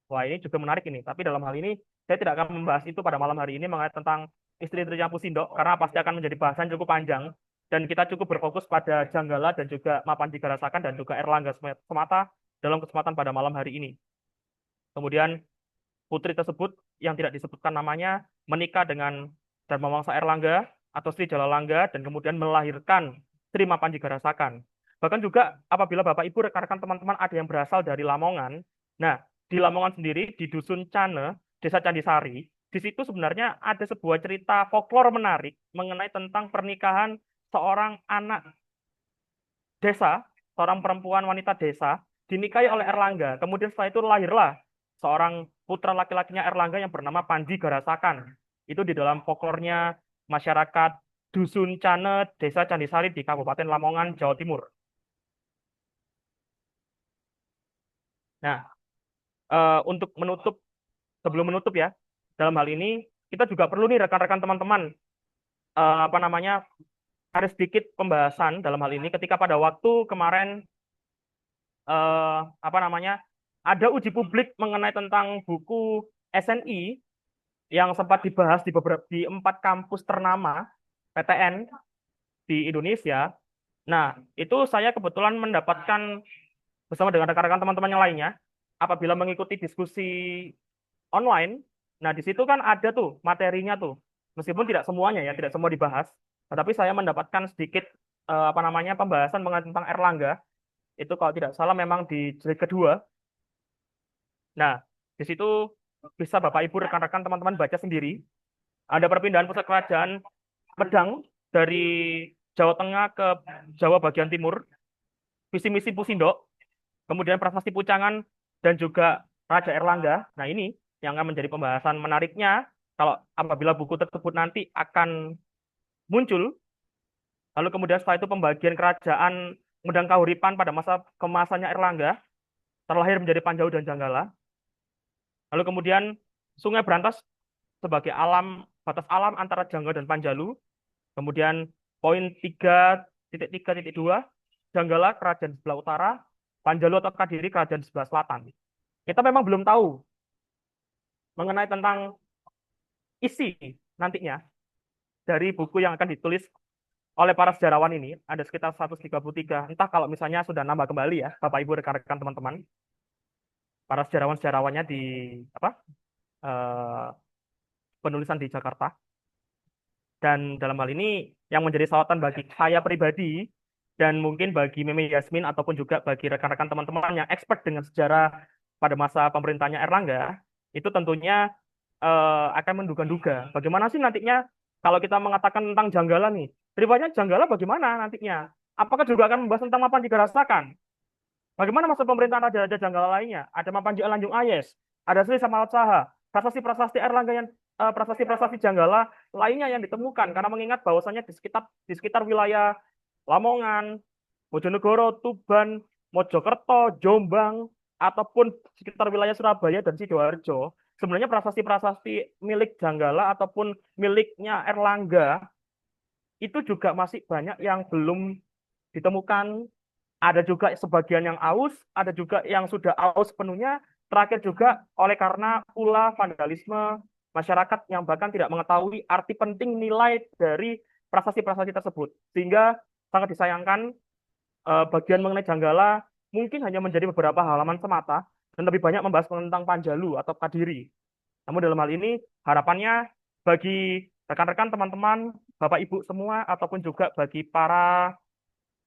Wah, ini juga menarik ini. Tapi dalam hal ini saya tidak akan membahas itu pada malam hari ini mengenai tentang istri-istri yang Pusindok karena pasti akan menjadi bahasan cukup panjang dan kita cukup berfokus pada Janggala dan juga Mapan Digarasakan dan juga Erlangga semata dalam kesempatan pada malam hari ini. Kemudian putri tersebut yang tidak disebutkan namanya menikah dengan Dharmawangsa Erlangga atau Sri Jalalangga dan kemudian melahirkan Sri Mapan Digarasakan. Bahkan juga apabila Bapak Ibu rekan-rekan teman-teman ada yang berasal dari Lamongan, nah di Lamongan sendiri di Dusun Cane, Desa Candisari, di situ sebenarnya ada sebuah cerita folklore menarik mengenai tentang pernikahan seorang anak desa, seorang perempuan wanita desa dinikahi oleh Erlangga. Kemudian setelah itu lahirlah seorang putra laki-lakinya Erlangga yang bernama Panji Garasakan. Itu di dalam folklornya masyarakat Dusun Cane, Desa Candisari di Kabupaten Lamongan, Jawa Timur. Nah, untuk menutup, sebelum menutup ya, dalam hal ini kita juga perlu nih rekan-rekan teman-teman, apa namanya, ada sedikit pembahasan dalam hal ini ketika pada waktu kemarin, apa namanya, ada uji publik mengenai tentang buku SNI yang sempat dibahas di beberapa di 4 kampus ternama PTN di Indonesia. Nah, itu saya kebetulan mendapatkan bersama dengan rekan-rekan teman-teman yang lainnya apabila mengikuti diskusi online. Nah, di situ kan ada tuh materinya tuh. Meskipun tidak semuanya ya, tidak semua dibahas, tetapi saya mendapatkan sedikit apa namanya pembahasan mengenai tentang Erlangga. Itu kalau tidak salah memang di jilid kedua. Nah, di situ bisa Bapak Ibu rekan-rekan teman-teman baca sendiri. Ada perpindahan pusat kerajaan Medang dari Jawa Tengah ke Jawa bagian timur, visi misi Pusindok, kemudian prasasti Pucangan dan juga Raja Erlangga. Nah, ini yang akan menjadi pembahasan menariknya kalau apabila buku tersebut nanti akan muncul. Lalu kemudian setelah itu pembagian kerajaan Medang Kahuripan pada masa kemasannya Erlangga terlahir menjadi Panjalu dan Janggala. Lalu kemudian Sungai Brantas sebagai batas alam antara Jangga dan Panjalu. Kemudian poin 3.3.2, Janggala kerajaan sebelah utara, Panjalu atau Kadiri kerajaan sebelah selatan. Kita memang belum tahu mengenai tentang isi nantinya dari buku yang akan ditulis oleh para sejarawan ini, ada sekitar 133. Entah kalau misalnya sudah nambah kembali ya, Bapak Ibu rekan-rekan teman-teman, para sejarawan-sejarawannya di apa eh, penulisan di Jakarta. Dan dalam hal ini yang menjadi sorotan bagi saya pribadi dan mungkin bagi Mimi Yasmin ataupun juga bagi rekan-rekan teman-teman yang expert dengan sejarah pada masa pemerintahnya Erlangga, itu tentunya akan menduga-duga bagaimana sih nantinya kalau kita mengatakan tentang Janggala nih, riwayatnya Janggala bagaimana nantinya? Apakah juga akan membahas tentang Mapan Digarasakan? Bagaimana masa pemerintahan Raja-Raja Janggala lainnya? Ada Mapanji Alanjung Ayes, ada Sri Samalot Saha, prasasti-prasasti Erlangga yang prasasti-prasasti Janggala lainnya yang ditemukan karena mengingat bahwasannya di sekitar wilayah Lamongan, Bojonegoro, Tuban, Mojokerto, Jombang ataupun sekitar wilayah Surabaya dan Sidoarjo, sebenarnya prasasti-prasasti milik Janggala ataupun miliknya Erlangga itu juga masih banyak yang belum ditemukan. Ada juga sebagian yang aus, ada juga yang sudah aus penuhnya. Terakhir juga oleh karena ulah vandalisme masyarakat yang bahkan tidak mengetahui arti penting nilai dari prasasti-prasasti tersebut. Sehingga sangat disayangkan bagian mengenai Janggala mungkin hanya menjadi beberapa halaman semata dan lebih banyak membahas tentang Panjalu atau Kadiri. Namun dalam hal ini harapannya bagi rekan-rekan teman-teman, Bapak Ibu semua ataupun juga bagi para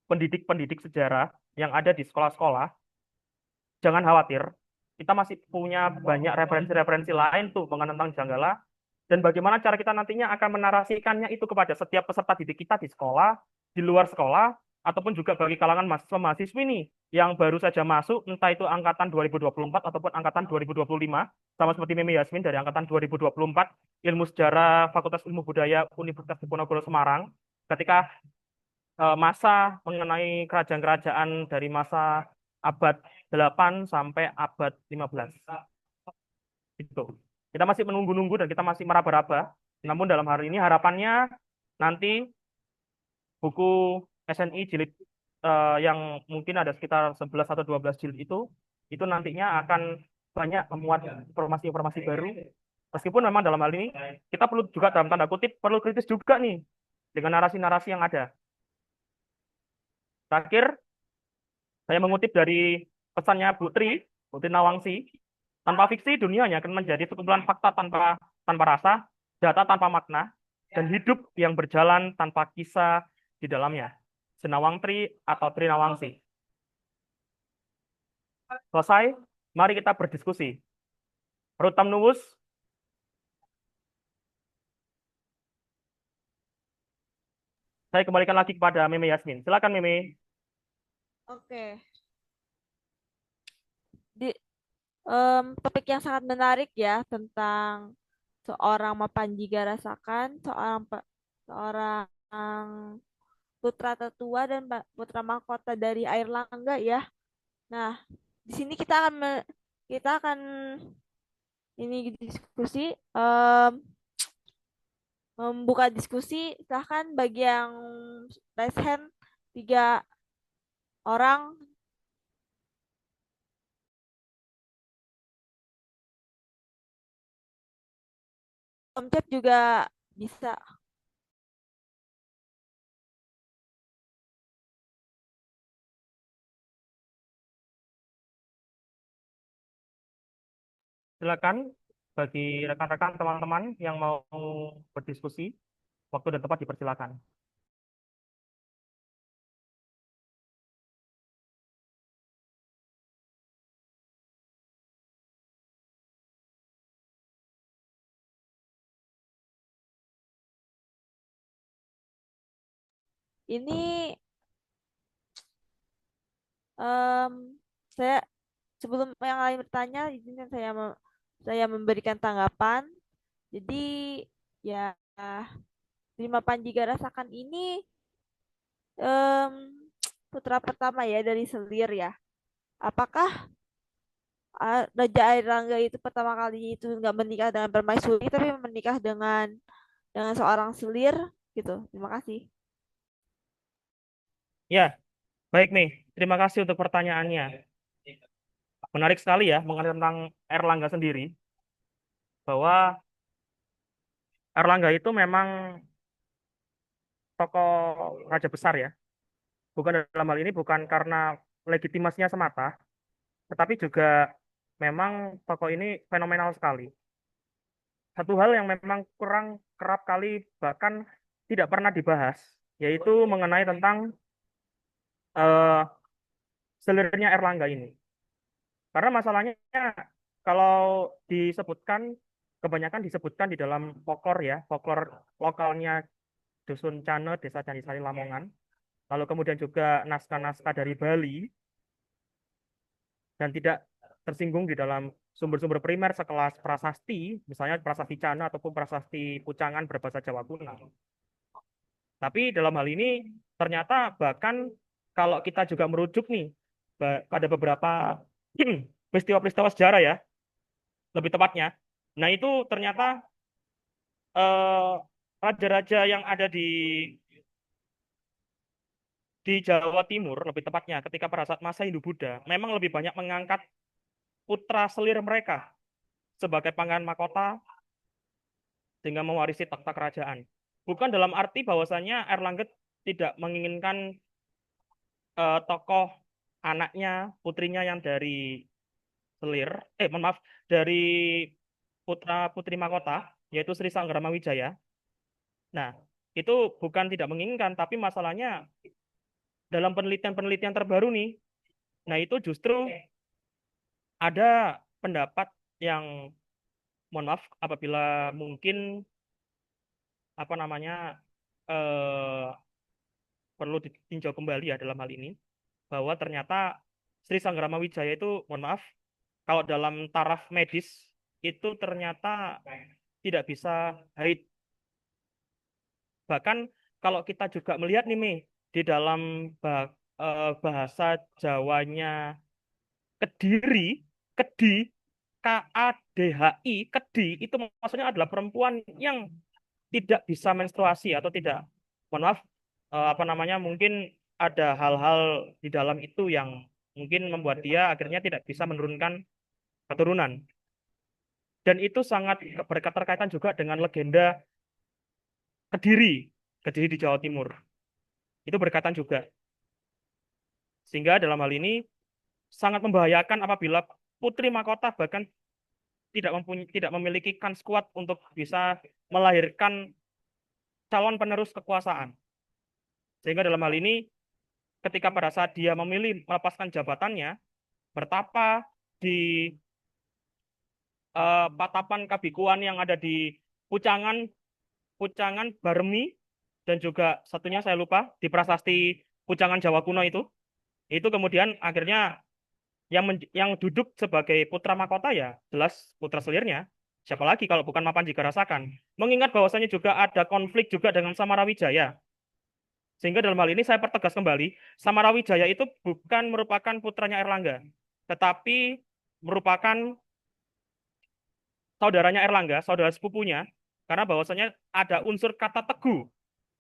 pendidik-pendidik sejarah yang ada di sekolah-sekolah, jangan khawatir. Kita masih punya banyak referensi-referensi lain tuh mengenai tentang Janggala dan bagaimana cara kita nantinya akan menarasikannya itu kepada setiap peserta didik kita di sekolah, di luar sekolah, ataupun juga bagi kalangan mahasiswa-mahasiswi nih yang baru saja masuk, entah itu angkatan 2024 ataupun angkatan 2025, sama seperti Mimi Yasmin dari angkatan 2024, Ilmu Sejarah Fakultas Ilmu Budaya Universitas Diponegoro Semarang, ketika masa mengenai kerajaan-kerajaan dari masa abad 8 sampai abad 15. Itu. Kita masih menunggu-nunggu dan kita masih meraba-raba. Namun dalam hari ini harapannya nanti buku SNI jilid yang mungkin ada sekitar 11 atau 12 jilid itu nantinya akan banyak memuat informasi-informasi baru. Meskipun memang dalam hal ini kita perlu juga dalam tanda kutip perlu kritis juga nih dengan narasi-narasi yang ada. Terakhir, saya mengutip dari pesannya Putri Nawangsi, tanpa fiksi dunia hanya akan menjadi sekumpulan fakta tanpa tanpa rasa, data tanpa makna, dan hidup yang berjalan tanpa kisah di dalamnya. Senawang Tri atau Tri Nawangsi. Selesai, mari kita berdiskusi. Rutam Nuwus, saya kembalikan lagi kepada Meme Yasmin. Silakan Meme. Oke. Di topik yang sangat menarik ya tentang seorang Mapanji Garasakan, seorang putra tetua dan putra mahkota dari Air Langga ya. Nah, di sini kita akan ini diskusi membuka diskusi. Silahkan bagi yang raise hand 3 orang. Om Cep juga bisa. Silakan bagi rekan-rekan teman-teman yang mau berdiskusi, waktu dan tempat dipersilakan. Ini em, saya sebelum yang lain bertanya, izinkan saya memberikan tanggapan. Jadi ya Bima Panjiga rasakan ini em, putra pertama ya dari Selir ya. Apakah Raja Airlangga itu pertama kali itu nggak menikah dengan permaisuri tapi menikah dengan seorang Selir gitu. Terima kasih. Ya, baik nih. Terima kasih untuk pertanyaannya. Menarik sekali ya mengenai tentang Erlangga sendiri, bahwa Erlangga itu memang tokoh raja besar ya. Bukan dalam hal ini bukan karena legitimasinya semata, tetapi juga memang tokoh ini fenomenal sekali. Satu hal yang memang kurang kerap kali bahkan tidak pernah dibahas, yaitu mengenai tentang eh, selirnya Erlangga ini. Karena masalahnya kalau disebutkan, kebanyakan disebutkan di dalam folklore ya, folklore lokalnya Dusun Cane, Desa Candisari Lamongan. Lalu kemudian juga naskah-naskah dari Bali dan tidak tersinggung di dalam sumber-sumber primer sekelas prasasti, misalnya prasasti Cana ataupun prasasti Pucangan berbahasa Jawa kuno. Tapi dalam hal ini ternyata bahkan kalau kita juga merujuk nih pada beberapa peristiwa-peristiwa sejarah ya, lebih tepatnya. Nah itu ternyata eh, raja-raja yang ada di Jawa Timur, lebih tepatnya ketika pada saat masa Hindu-Buddha, memang lebih banyak mengangkat putra selir mereka sebagai pangeran mahkota dengan mewarisi takhta kerajaan. Bukan dalam arti bahwasanya Erlangga tidak menginginkan tokoh anaknya, putrinya yang dari Selir, mohon maaf, dari putra putri mahkota, yaitu Sri Sanggarama Wijaya. Nah, itu bukan tidak menginginkan, tapi masalahnya dalam penelitian-penelitian terbaru nih, nah itu justru ada pendapat yang, mohon maaf, apabila mungkin apa namanya eh, perlu ditinjau kembali ya dalam hal ini, bahwa ternyata Sri Sanggarama Wijaya itu, mohon maaf, kalau dalam taraf medis itu ternyata tidak bisa haid. Bahkan kalau kita juga melihat nih, Mei, di dalam bahasa Jawanya Kediri, Kedi, KADHI, Kedi, itu maksudnya adalah perempuan yang tidak bisa menstruasi atau tidak, mohon maaf, apa namanya, mungkin ada hal-hal di dalam itu yang mungkin membuat dia akhirnya tidak bisa menurunkan keturunan. Dan itu sangat berketerkaitan juga dengan legenda Kediri, Kediri di Jawa Timur. Itu berkaitan juga. Sehingga dalam hal ini sangat membahayakan apabila putri mahkota bahkan tidak memiliki kans kuat untuk bisa melahirkan calon penerus kekuasaan. Sehingga dalam hal ini ketika pada saat dia memilih melepaskan jabatannya, bertapa di patapan kabikuan yang ada di Pucangan, Pucangan Barmi, dan juga satunya saya lupa di prasasti Pucangan Jawa kuno itu kemudian akhirnya yang duduk sebagai putra mahkota ya jelas putra selirnya. Siapa lagi kalau bukan Mapan Jigarasakan. Mengingat bahwasanya juga ada konflik juga dengan Samarawijaya. Sehingga dalam hal ini saya pertegas kembali, Samarawijaya itu bukan merupakan putranya Erlangga, tetapi merupakan saudaranya Erlangga, saudara sepupunya, karena bahwasanya ada unsur kata teguh.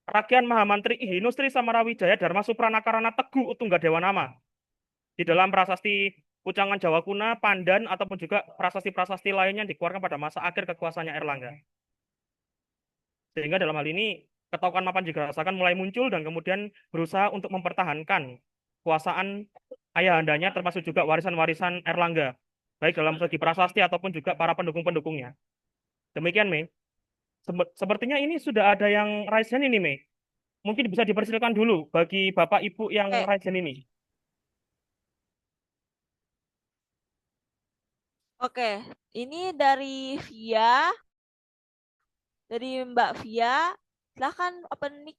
Rakyat Mahamantri Ihinustri Samarawijaya Dharma Supranakarana Teguh Utungga Dewanama. Di dalam prasasti Pucangan Jawa Kuna, Pandan, ataupun juga prasasti-prasasti lainnya yang dikeluarkan pada masa akhir kekuasaannya Erlangga. Sehingga dalam hal ini, ketokohan Mapan Jigarasakan mulai muncul dan kemudian berusaha untuk mempertahankan kuasaan ayahandanya termasuk juga warisan-warisan Erlangga, baik dalam segi prasasti ataupun juga para pendukung-pendukungnya. Demikian, Mei. Sepertinya ini sudah ada yang raise hand ini, Mei. Mungkin bisa dipersilakan dulu bagi Bapak Ibu yang Oke, raise hand ini. oke. Ini dari Via, dari Mbak Via. Silahkan open mic.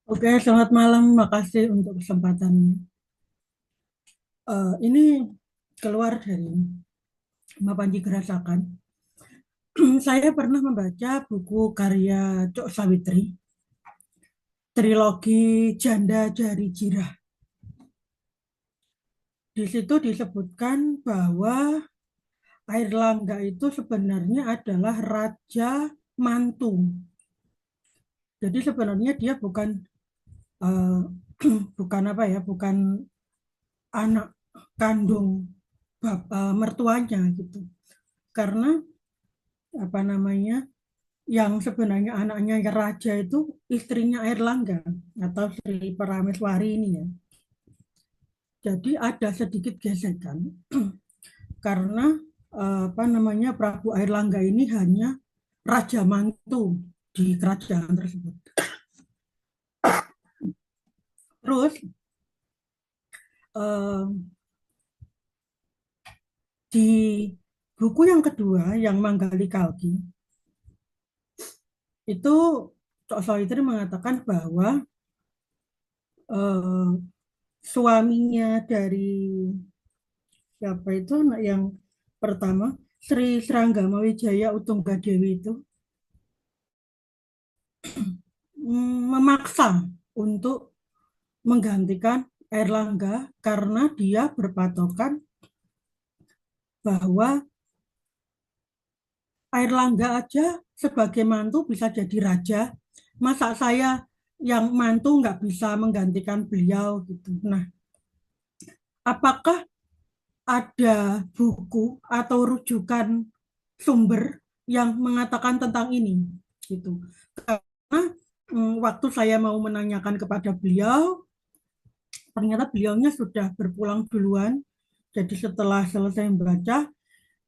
Oke, selamat malam. Makasih untuk kesempatannya. Ini keluar dari Mapanji Gerasakan. Saya pernah membaca buku karya Cok Sawitri, trilogi Janda Jari Jirah. Di situ disebutkan bahwa Airlangga itu sebenarnya adalah raja mantu. Jadi sebenarnya dia bukan uh, bukan apa ya, bukan anak kandung mertuanya gitu. Karena apa namanya, yang sebenarnya anaknya raja itu istrinya Airlangga atau Sri Parameswari ini ya. Jadi ada sedikit gesekan karena apa namanya, Prabu Airlangga ini hanya raja mantu di kerajaan tersebut. Terus eh, di buku yang kedua yang Manggali Kalki itu Cok Sawitri mengatakan bahwa eh, suaminya dari siapa itu anak yang pertama, Sri Sranggama Wijaya Utunggadewi itu memaksa untuk menggantikan Airlangga karena dia berpatokan bahwa Airlangga aja sebagai mantu bisa jadi raja, masa saya yang mantu nggak bisa menggantikan beliau gitu. Nah, apakah ada buku atau rujukan sumber yang mengatakan tentang ini gitu? Karena waktu saya mau menanyakan kepada beliau, ternyata beliaunya sudah berpulang duluan. Jadi setelah selesai membaca,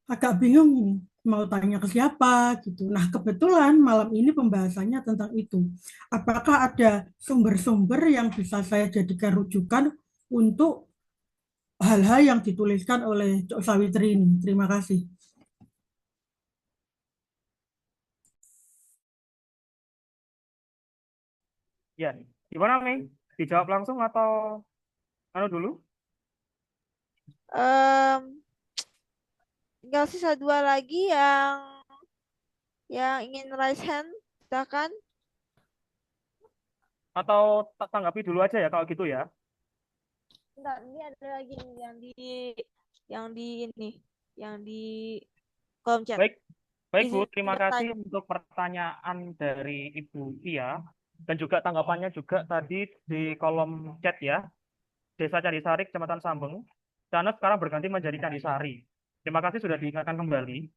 agak bingung ini mau tanya ke siapa gitu. Nah, kebetulan malam ini pembahasannya tentang itu. Apakah ada sumber-sumber yang bisa saya jadikan rujukan untuk hal-hal yang dituliskan oleh Cok Sawitri ini? Terima kasih. Ya, gimana Mei? Dijawab langsung atau anu dulu? Em, Tinggal sisa dua lagi yang ingin raise hand, silakan. Atau tanggapi dulu aja ya kalau gitu ya. Bentar, ini ada lagi nih yang di ini, yang di kolom chat. Baik, baik Bu, Izin terima kasih bertanya. untuk pertanyaan dari Ibu Tia dan juga tanggapannya juga tadi di kolom chat ya. Desa Candisari, Kecamatan Sambeng. Sana sekarang berganti menjadi Candisari. Terima kasih sudah diingatkan kembali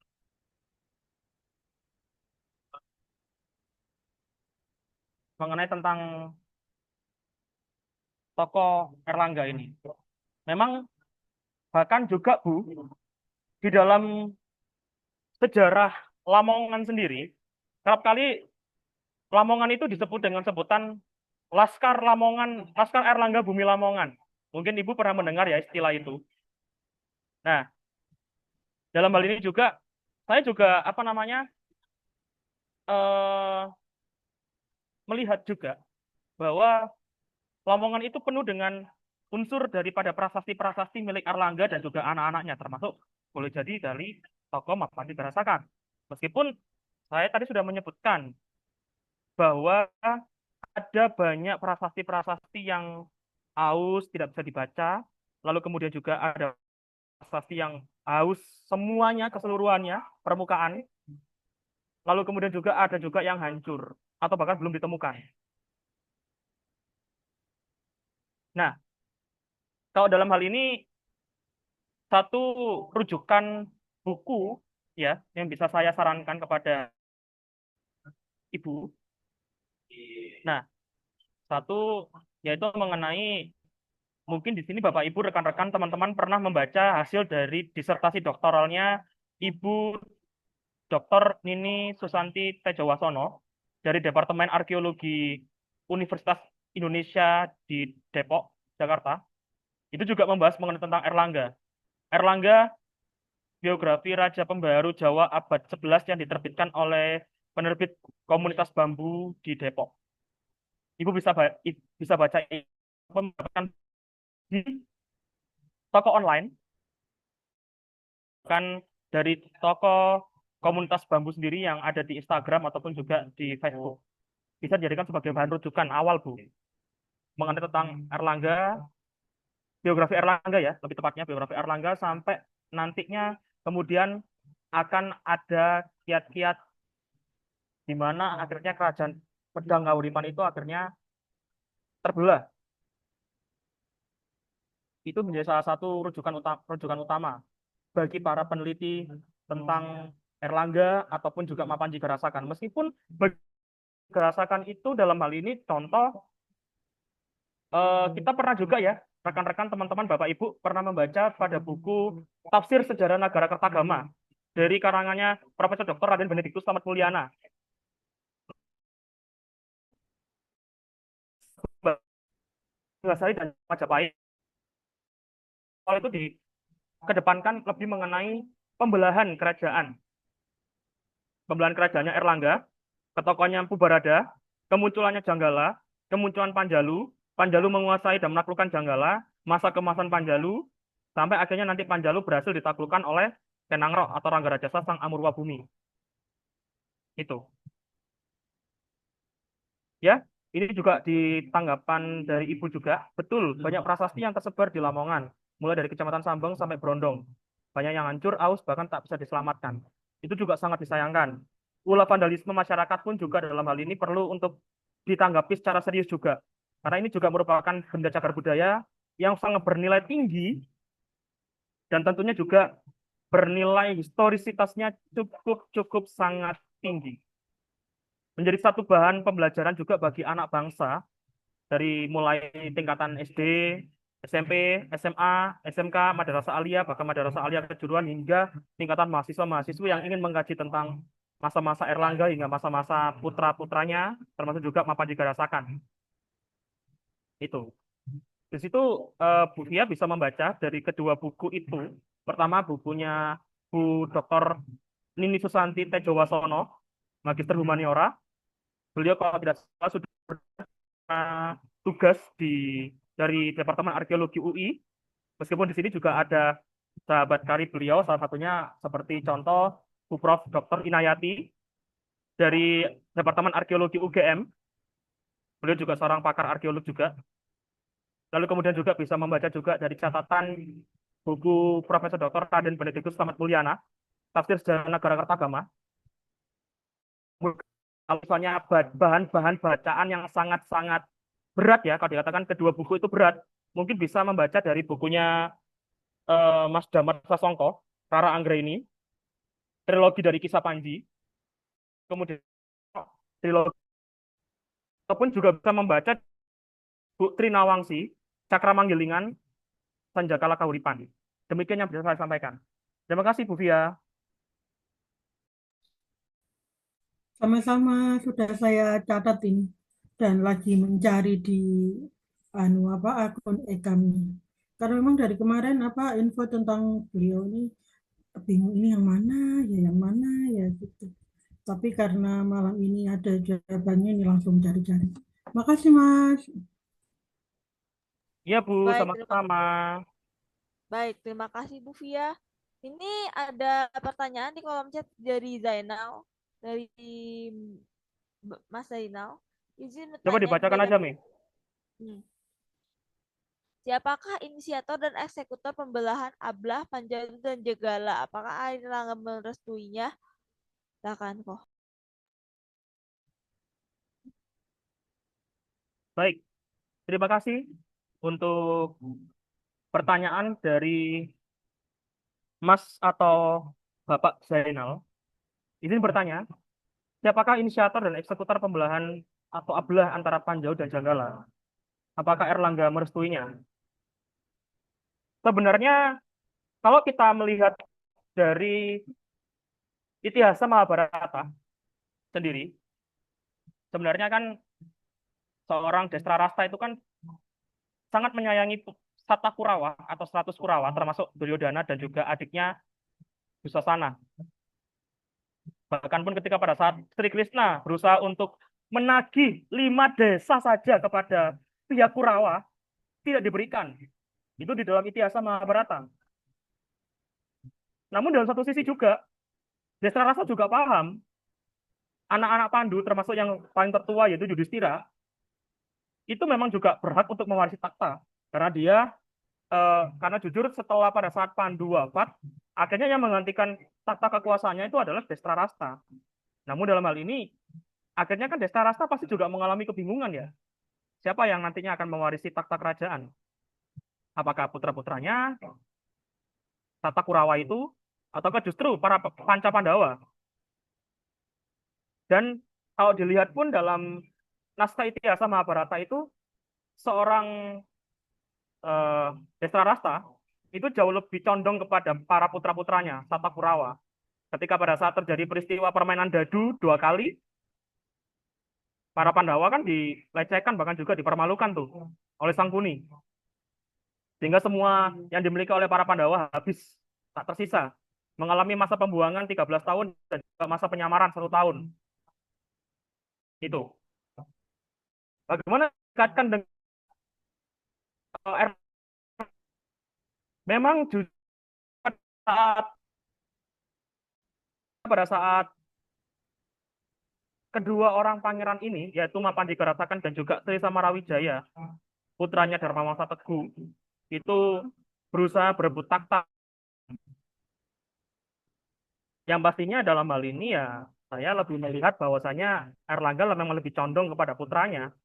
mengenai tentang tokoh Erlangga ini. Memang bahkan juga Bu, di dalam sejarah Lamongan sendiri, kerap kali Lamongan itu disebut dengan sebutan Laskar Lamongan, Laskar Erlangga Bumi Lamongan. Mungkin Ibu pernah mendengar ya istilah itu. Nah, dalam hal ini juga saya juga apa namanya eh, melihat juga bahwa Lamongan itu penuh dengan unsur daripada prasasti-prasasti milik Erlangga dan juga anak-anaknya, termasuk boleh jadi dari tokoh Mapandi Darasakan. Meskipun saya tadi sudah menyebutkan bahwa ada banyak prasasti-prasasti yang aus tidak bisa dibaca, lalu kemudian juga ada prasasti yang aus semuanya keseluruhannya permukaan, lalu kemudian juga ada juga yang hancur atau bahkan belum ditemukan. Nah, kalau dalam hal ini satu rujukan buku ya yang bisa saya sarankan kepada Ibu. Nah, satu yaitu mengenai mungkin di sini Bapak Ibu rekan-rekan teman-teman pernah membaca hasil dari disertasi doktoralnya Ibu Dr. Nini Susanti Tejowasono dari Departemen Arkeologi Universitas Indonesia di Depok, Jakarta. Itu juga membahas mengenai tentang Erlangga. Erlangga, biografi Raja Pembaharu Jawa abad 11 yang diterbitkan oleh penerbit Komunitas Bambu di Depok. Ibu bisa baca mendapatkan di toko online kan dari toko Komunitas Bambu sendiri yang ada di Instagram ataupun juga di Facebook. Bisa dijadikan sebagai bahan rujukan awal, Bu. Mengenai tentang Erlangga, biografi Erlangga ya, lebih tepatnya biografi Erlangga sampai nantinya kemudian akan ada kiat-kiat di mana akhirnya kerajaan Pedang Ngawuripan itu akhirnya terbelah. Itu menjadi salah satu rujukan utama bagi para peneliti tentang Erlangga ataupun juga Mapanji Garasakan. Meskipun Garasakan itu dalam hal ini contoh kita pernah juga ya rekan-rekan teman-teman Bapak Ibu pernah membaca pada buku Tafsir Sejarah Nagara Kertagama dari karangannya Profesor Dr. Raden Benediktus Tamat Mulyana. Sari dan Majapahit. Kalau itu dikedepankan lebih mengenai pembelahan kerajaan. Pembelahan kerajaannya Erlangga, ketokohannya Pubarada, kemunculannya Janggala, kemunculan Panjalu, Panjalu menguasai dan menaklukkan Janggala, masa kemasan Panjalu, sampai akhirnya nanti Panjalu berhasil ditaklukkan oleh Kenangrok atau Ranggaraja Sang Amurwa Bumi. Itu. Ya, ini juga di tanggapan dari Ibu juga. Betul, banyak prasasti yang tersebar di Lamongan, mulai dari Kecamatan Sambeng sampai Brondong. Banyak yang hancur, aus, bahkan tak bisa diselamatkan. Itu juga sangat disayangkan. Ulah vandalisme masyarakat pun juga dalam hal ini perlu untuk ditanggapi secara serius juga. Karena ini juga merupakan benda cagar budaya yang sangat bernilai tinggi dan tentunya juga bernilai historisitasnya cukup sangat tinggi. Menjadi satu bahan pembelajaran juga bagi anak bangsa dari mulai tingkatan SD, SMP, SMA, SMK, madrasah aliyah, bahkan madrasah aliyah kejuruan hingga tingkatan mahasiswa-mahasiswa yang ingin mengkaji tentang masa-masa Erlangga hingga masa-masa putra-putranya, termasuk juga Mapa juga rasakan. Itu. Di situ Bu Fia bisa membaca dari kedua buku itu. Pertama bukunya Bu Dr. Nini Susanti Tejowasono, Magister Humaniora. Beliau kalau tidak salah sudah tugas dari Departemen Arkeologi UI. Meskipun di sini juga ada sahabat karib beliau, salah satunya seperti contoh Bu Prof. Dr. Inayati dari Departemen Arkeologi UGM. Beliau juga seorang pakar arkeolog juga. Lalu kemudian juga bisa membaca juga dari catatan buku Profesor Dr. Raden Benediktus Slamet Mulyana, Tafsir Sejarah Negara Kertagama. Kalau misalnya bahan-bahan bacaan yang sangat-sangat berat ya, kalau dikatakan kedua buku itu berat, mungkin bisa membaca dari bukunya Mas Damar Sasongko, Rara Anggraini, trilogi dari Kisah Panji, kemudian trilogi, ataupun juga bisa membaca Bu Trinawangsi, Cakra Manggilingan, Sanjakala Kahuripan. Demikian yang bisa saya sampaikan. Terima kasih Bu Fia. Sama-sama sudah saya catat ini dan lagi mencari di akun e-kami. Karena memang dari kemarin info tentang beliau ini bingung ini yang mana ya gitu. Tapi karena malam ini ada jawabannya ini langsung cari-cari. Makasih Mas. Iya Bu, Baik, sama-sama. terima kasih Bu Fia. Ini ada pertanyaan di kolom chat dari Zainal, dari Mas Zainal. Izin Coba bertanya dibacakan kepada aja, Mi. Hmm. Siapakah inisiator dan eksekutor pembelahan Ablah, Panjalu, dan Jegala? Apakah Airlangga merestuinya? Silakan kok. Baik, terima kasih untuk pertanyaan dari Mas atau Bapak Zainal. Izin bertanya, siapakah inisiator dan eksekutor pembelahan atau ablah antara Panjau dan Janggala? Apakah Erlangga merestuinya? Sebenarnya, kalau kita melihat dari Itihasa Mahabharata sendiri, sebenarnya kan seorang Destrarasta itu kan sangat menyayangi Sata Kurawa atau 100 Kurawa, termasuk Duryodhana dan juga adiknya Dusasana. Bahkan pun ketika pada saat Sri Krishna berusaha untuk menagih 5 desa saja kepada pihak Kurawa, tidak diberikan. Itu di dalam Itihasa Mahabharata. Namun dalam satu sisi juga, Destrarasa juga paham, anak-anak Pandu, termasuk yang paling tertua yaitu Yudhistira, itu memang juga berhak untuk mewarisi takhta. Karena jujur setelah pada saat Pandu wafat, akhirnya yang menggantikan takhta kekuasaannya itu adalah Destrarasta. Namun dalam hal ini, akhirnya kan Destrarasta pasti juga mengalami kebingungan ya. Siapa yang nantinya akan mewarisi takhta kerajaan? Apakah putra-putranya, Tata Kurawa itu, ataukah justru para Panca Pandawa? Dan kalau dilihat pun dalam naskah Itihasa Mahabharata itu, seorang Destrarasta itu jauh lebih condong kepada para putra-putranya, Tata Kurawa. Ketika pada saat terjadi peristiwa permainan dadu 2 kali, para Pandawa kan dilecehkan, bahkan juga dipermalukan tuh oleh Sangkuni. Sehingga semua yang dimiliki oleh para Pandawa habis, tak tersisa. Mengalami masa pembuangan 13 tahun dan juga masa penyamaran 1 tahun. Itu. Bagaimana dikaitkan dengan memang pada saat kedua orang pangeran ini, yaitu Mapandi Karasakan dan juga Sri Samarawijaya, putranya Dharma Wangsa Teguh, itu berusaha berebut takhta. Yang pastinya dalam hal ini ya, saya lebih melihat bahwasanya Erlangga memang lebih condong kepada putranya.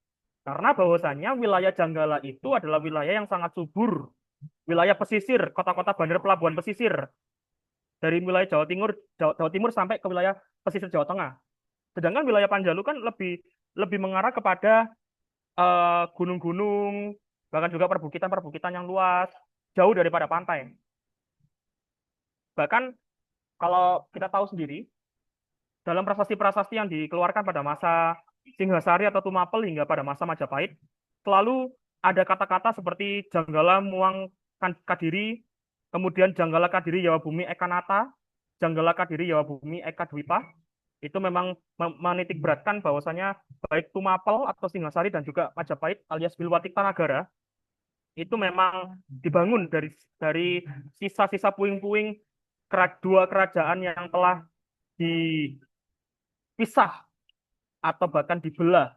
Karena bahwasanya wilayah Janggala itu adalah wilayah yang sangat subur. Wilayah pesisir, kota-kota bandar pelabuhan pesisir. Dari wilayah Jawa Timur sampai ke wilayah pesisir Jawa Tengah. Sedangkan wilayah Panjalu kan lebih mengarah kepada gunung-gunung, bahkan juga perbukitan-perbukitan yang luas, jauh daripada pantai. Bahkan kalau kita tahu sendiri, dalam prasasti-prasasti yang dikeluarkan pada masa Singhasari atau Tumapel hingga pada masa Majapahit, selalu ada kata-kata seperti Janggala Muang Kadiri, kemudian Janggala Kadiri Yawa Bumi Eka Nata, Janggala Kadiri Yawa Bumi Eka Dwipa. Itu memang menitik beratkan bahwasanya baik Tumapel atau Singhasari dan juga Majapahit alias Bilwatik Tanagara itu memang dibangun dari sisa-sisa puing-puing dua kerajaan yang telah dipisah atau bahkan dibelah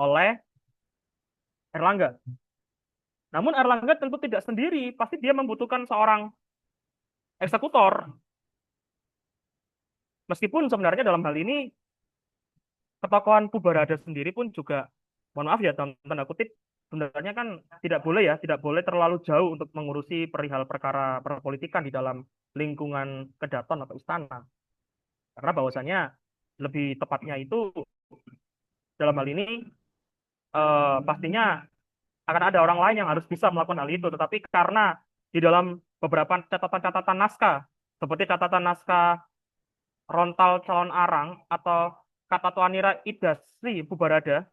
oleh Erlangga. Namun Erlangga tentu tidak sendiri, pasti dia membutuhkan seorang eksekutor. Meskipun sebenarnya dalam hal ini ketokohan Pubarada sendiri pun juga, mohon maaf ya tanda kutip, sebenarnya kan tidak boleh terlalu jauh untuk mengurusi perihal perkara perpolitikan di dalam lingkungan kedaton atau istana. Karena bahwasanya lebih tepatnya itu dalam hal ini pastinya akan ada orang lain yang harus bisa melakukan hal itu. Tetapi karena di dalam beberapa catatan-catatan naskah, seperti catatan naskah Rontal Calon Arang atau Katatuanira Idasri Pubarada,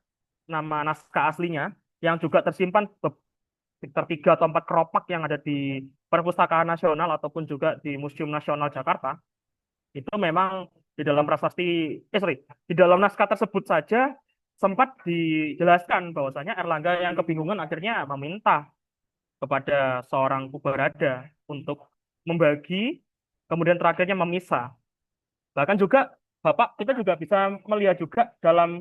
nama naskah aslinya, yang juga tersimpan sekitar 3 atau 4 keropak yang ada di Perpustakaan Nasional ataupun juga di Museum Nasional Jakarta, itu memang di dalam di dalam naskah tersebut saja sempat dijelaskan bahwasanya Erlangga yang kebingungan akhirnya meminta kepada seorang Pubarada untuk membagi, kemudian terakhirnya memisah. Bahkan juga Bapak, kita juga bisa melihat juga dalam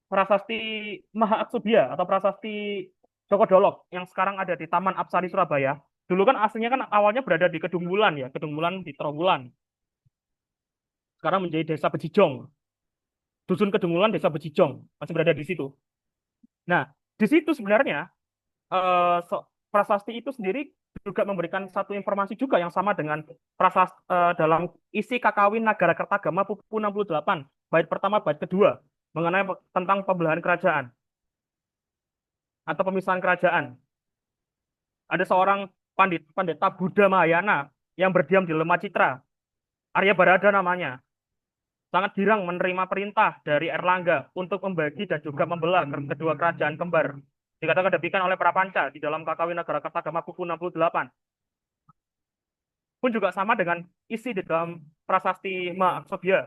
prasasti Mahaaksubia atau prasasti Joko Dolok yang sekarang ada di Taman Apsari Surabaya. Dulu kan aslinya kan awalnya berada di Kedungmulan ya, Kedungmulan di Trawulan. Sekarang menjadi Desa Bejijong. Dusun Kedungmulan Desa Bejijong masih berada di situ. Nah, di situ sebenarnya prasasti itu sendiri juga memberikan satu informasi juga yang sama dengan prasasti dalam isi Kakawin Nagara Kertagama Pupu 68, bait pertama, bait kedua, mengenai tentang pembelahan kerajaan atau pemisahan kerajaan. Ada seorang pendeta Buddha Mahayana yang berdiam di Lemah Citra, Arya Barada namanya, sangat girang menerima perintah dari Erlangga untuk membagi dan juga membelah kedua kerajaan kembar. Dikatakan demikian oleh Prapanca di dalam Kakawin Nagara Kertagama Pupu 68. Pun juga sama dengan isi di dalam prasasti Mahaaksubia.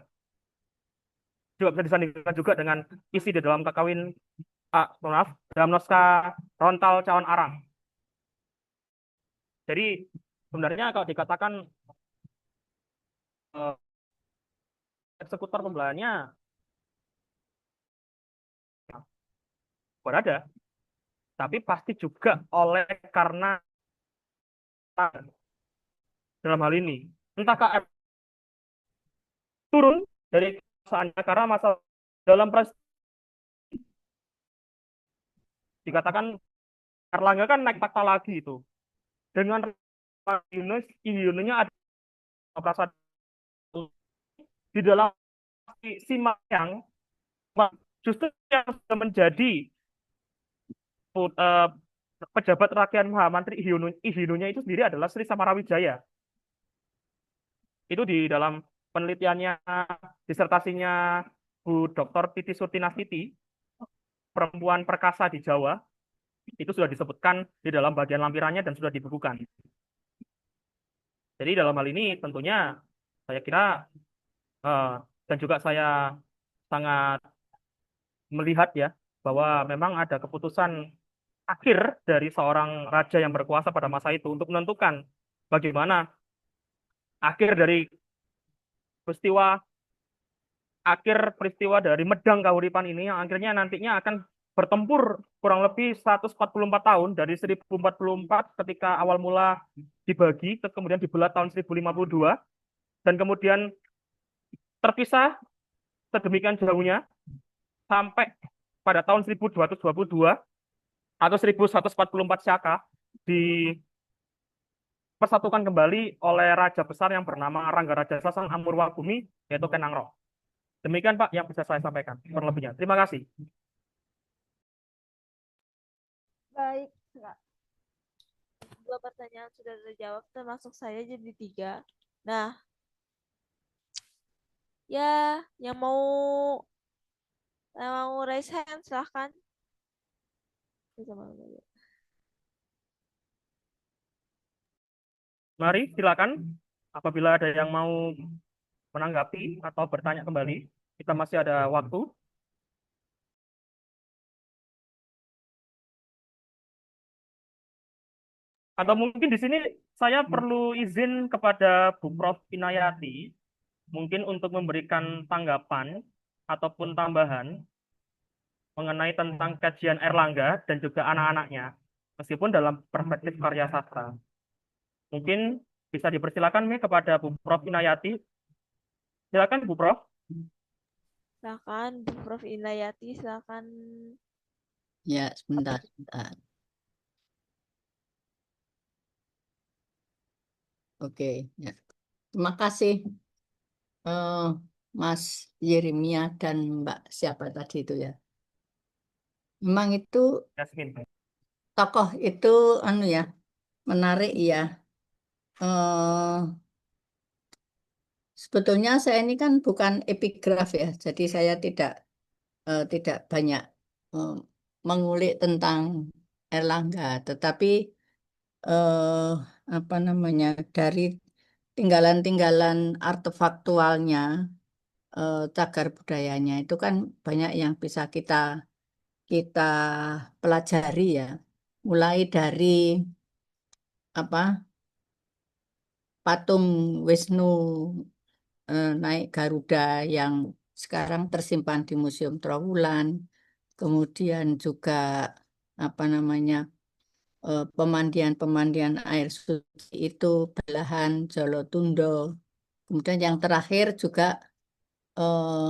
Juga bisa disandingkan juga dengan isi di dalam Kakawin dalam naskah Rontal Cawan Arang. Jadi sebenarnya kalau dikatakan eksekutor pembelahannya berada, tapi pasti juga oleh karena dalam hal ini entah KM turun dari kekuasaannya karena masalah dalam dikatakan Erlangga kan naik takhta lagi itu dengan Yunusnya ada perasaan di dalam Simayang justru yang sudah menjadi pejabat rakyat Mahamantri Ihinunya itu sendiri adalah Sri Samarawijaya. Itu di dalam penelitiannya, disertasinya Bu Dr. Titi Surtinastiti, perempuan perkasa di Jawa, itu sudah disebutkan di dalam bagian lampirannya dan sudah dibukukan. Jadi dalam hal ini tentunya saya kira dan juga saya sangat melihat ya bahwa memang ada keputusan akhir dari seorang raja yang berkuasa pada masa itu untuk menentukan bagaimana akhir dari peristiwa dari Medang Kahuripan ini yang akhirnya nantinya akan bertempur kurang lebih 144 tahun dari 1044 ketika awal mula dibagi, kemudian dibelah tahun 1052, dan kemudian terpisah sedemikian jauhnya sampai pada tahun 1222 atau 1144 Syaka dipersatukan kembali oleh raja besar yang bernama Ranggaraja Sasang Amurwabumi, yaitu Kenangro. Demikian Pak yang bisa saya sampaikan. Kurang lebihnya. Terima kasih. Baik, Kak. Dua pertanyaan sudah terjawab, termasuk saya jadi tiga. Nah, ya, yang mau raise hand silahkan. Mari silakan apabila ada yang mau menanggapi atau bertanya kembali. Kita masih ada waktu. Atau mungkin di sini saya perlu izin kepada Bu Prof. Inayati, mungkin untuk memberikan tanggapan ataupun tambahan mengenai tentang kajian Erlangga dan juga anak-anaknya, meskipun dalam perspektif karya sastra. Mungkin bisa dipersilakan nih kepada Bu Prof. Inayati. Silakan Bu Prof. Silakan, Bu Prof. Inayati, silakan. Ya, sebentar. Oke, ya. Terima kasih Mas Yeremia dan Mbak siapa tadi itu ya. Memang itu Yasmin. tokoh itu ya menarik ya. Eh, Sebetulnya saya ini kan bukan epigraf ya, jadi saya tidak banyak eh, mengulik tentang Erlangga, tetapi eh, apa namanya dari tinggalan-tinggalan artefaktualnya, cagar budayanya itu kan banyak yang bisa kita kita pelajari ya. Mulai dari apa patung Wisnu naik Garuda yang sekarang tersimpan di Museum Trawulan, kemudian juga apa namanya pemandian-pemandian air suci itu Belahan Jolotundo. Kemudian yang terakhir juga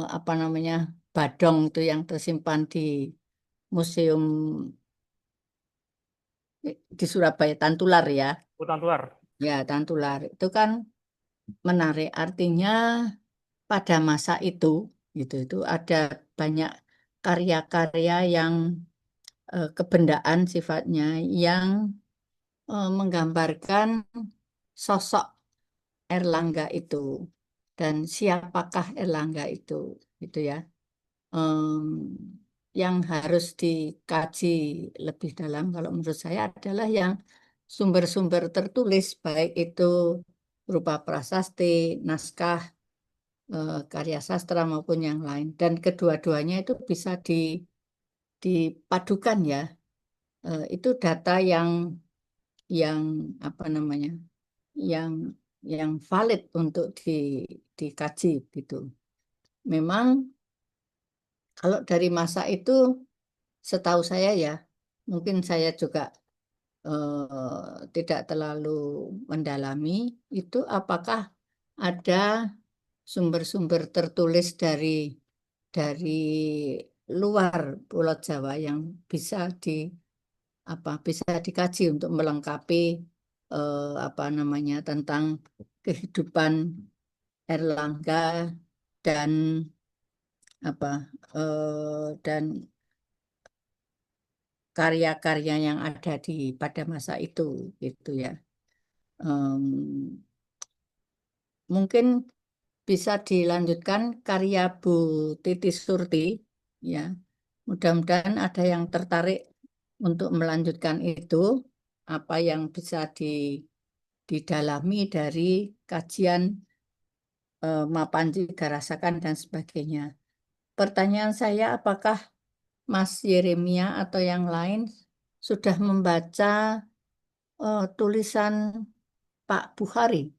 apa namanya Badong itu yang tersimpan di museum di Surabaya Tantular ya. Hutan Tular. Ya, Tantular itu kan menarik. Artinya pada masa itu ada banyak karya-karya yang kebendaan sifatnya yang menggambarkan sosok Erlangga itu dan siapakah Erlangga itu gitu ya. Em, yang harus dikaji lebih dalam kalau menurut saya adalah yang sumber-sumber tertulis baik itu berupa prasasti, naskah, karya sastra maupun yang lain dan kedua-duanya itu bisa dipadukan ya. Itu data yang apa namanya yang yang valid untuk dikaji gitu. Memang kalau dari masa itu setahu saya ya, mungkin saya juga tidak terlalu mendalami itu apakah ada sumber-sumber tertulis dari luar Pulau Jawa yang bisa bisa dikaji untuk melengkapi apa namanya tentang kehidupan Erlangga dan apa dan karya-karya yang ada pada masa itu gitu ya. Em, Mungkin bisa dilanjutkan karya Bu Titi Surti ya. Mudah-mudahan ada yang tertarik untuk melanjutkan itu apa yang bisa didalami dari kajian Mapanji Garasakan dan sebagainya. Pertanyaan saya apakah Mas Yeremia atau yang lain sudah membaca tulisan Pak Bukhari?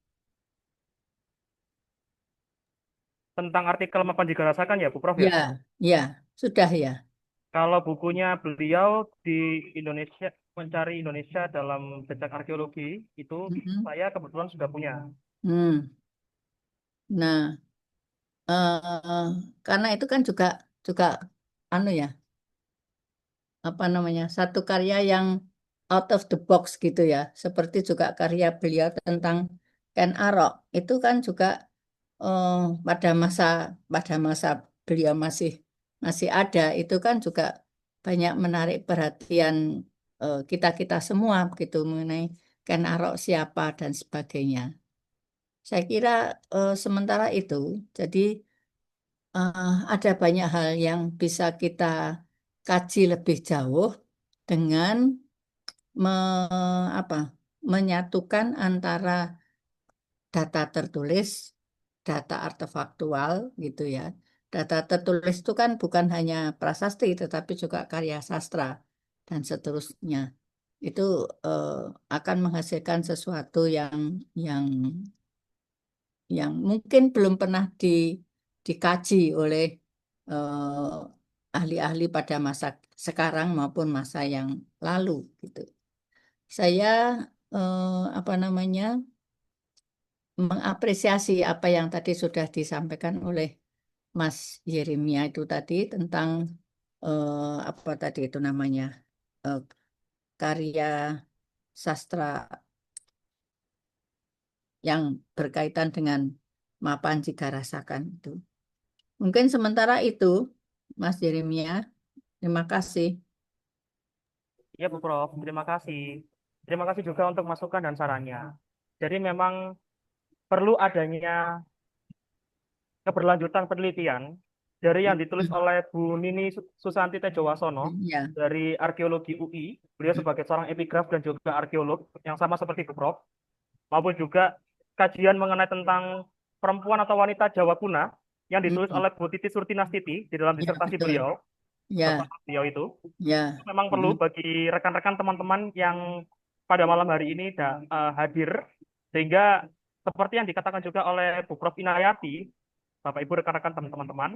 Tentang artikel Mapanji Garasakan ya Bu Prof ya. Ya, ya, sudah ya. Kalau bukunya beliau di Indonesia mencari Indonesia dalam jejak arkeologi itu Mhm. saya kebetulan sudah punya. Hmm. Nah, eh, karena itu kan juga juga anu ya, apa namanya, satu karya yang out of the box gitu ya, seperti juga karya beliau tentang Ken Arok itu kan juga eh, pada masa pada masa beliau masih masih ada itu kan juga banyak menarik perhatian kita-kita semua begitu mengenai Ken Arok siapa dan sebagainya. Saya kira sementara itu, jadi ada banyak hal yang bisa kita kaji lebih jauh dengan apa, menyatukan antara data tertulis, data artefaktual gitu ya. Data tertulis itu kan bukan hanya prasasti, tetapi juga karya sastra dan seterusnya. Itu eh, akan menghasilkan sesuatu yang yang mungkin belum pernah dikaji oleh ahli-ahli pada masa sekarang maupun masa yang lalu gitu. Saya apa namanya, mengapresiasi apa yang tadi sudah disampaikan oleh Mas Yeremia itu tadi tentang apa tadi itu namanya, eh, karya sastra yang berkaitan dengan mapan jika rasakan itu. Mungkin sementara itu, Mas Yeremia, terima kasih. Iya, Bu Prof. Terima kasih. Terima kasih juga untuk masukan dan sarannya. Jadi memang perlu adanya keberlanjutan penelitian dari yang ditulis oleh Bu Nini Susanti Tejowasono Ya, dari Arkeologi UI. Beliau sebagai seorang epigraf dan juga arkeolog yang sama seperti Bu Prof. Maupun juga kajian mengenai tentang perempuan atau wanita Jawa kuna yang ditulis oleh Bu Titi Surtinastiti di dalam ya disertasi betul. beliau, Ya, doktoral beliau itu. ya. Memang perlu bagi rekan-rekan teman-teman yang pada malam hari ini hadir, sehingga seperti yang dikatakan juga oleh Bu Prof Inayati, Bapak Ibu rekan-rekan teman-teman,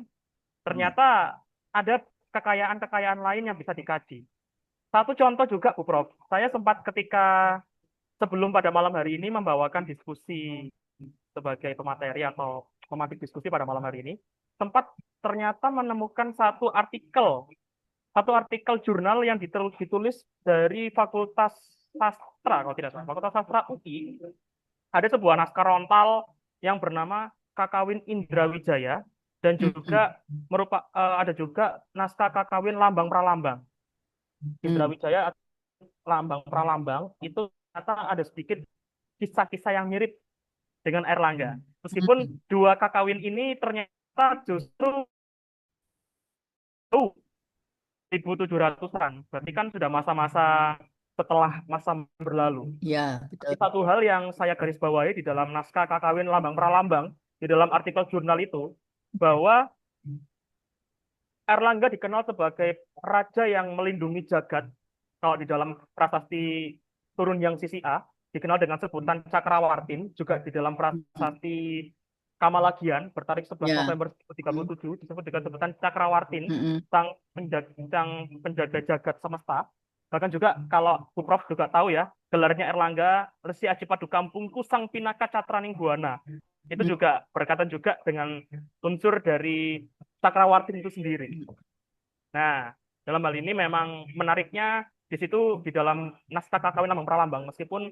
ternyata ada kekayaan-kekayaan lain yang bisa dikaji. Satu contoh juga Bu Prof, saya sempat ketika sebelum pada malam hari ini membawakan diskusi sebagai pemateri atau pemantik diskusi pada malam hari ini, sempat ternyata menemukan satu artikel jurnal yang ditulis dari Fakultas Sastra, kalau tidak salah, Fakultas Sastra UI. Ada sebuah naskah rontal yang bernama Kakawin Indrawijaya dan juga ada juga naskah Kakawin Lambang Pralambang. Indrawijaya Lambang Pralambang itu ternyata ada sedikit kisah-kisah yang mirip dengan Erlangga. Meskipun dua kakawin ini ternyata justru 1700-an. Berarti kan sudah masa-masa setelah masa berlalu. Ya, Tapi betul. satu hal yang saya garis bawahi di dalam naskah Kakawin Lambang Pralambang, di dalam artikel jurnal itu, bahwa Erlangga dikenal sebagai raja yang melindungi jagat. Kalau di dalam prasasti Turun Yang Sisi A, dikenal dengan sebutan Cakrawartin, juga di dalam prasasti Kamalagian, bertarik 11 Ya. November 1937, disebut dengan sebutan Cakrawartin, Mm-mm. sang penjaga jagat semesta. Bahkan juga kalau Bu Prof juga tahu ya, gelarnya Erlangga, Resi Aji Padu Kampungku Sang Pinaka Catraning Buana. Itu juga berkaitan juga dengan unsur dari Cakrawartin itu sendiri. Nah, dalam hal ini memang menariknya di situ di dalam naskah Kakawin Lambang Pralambang, meskipun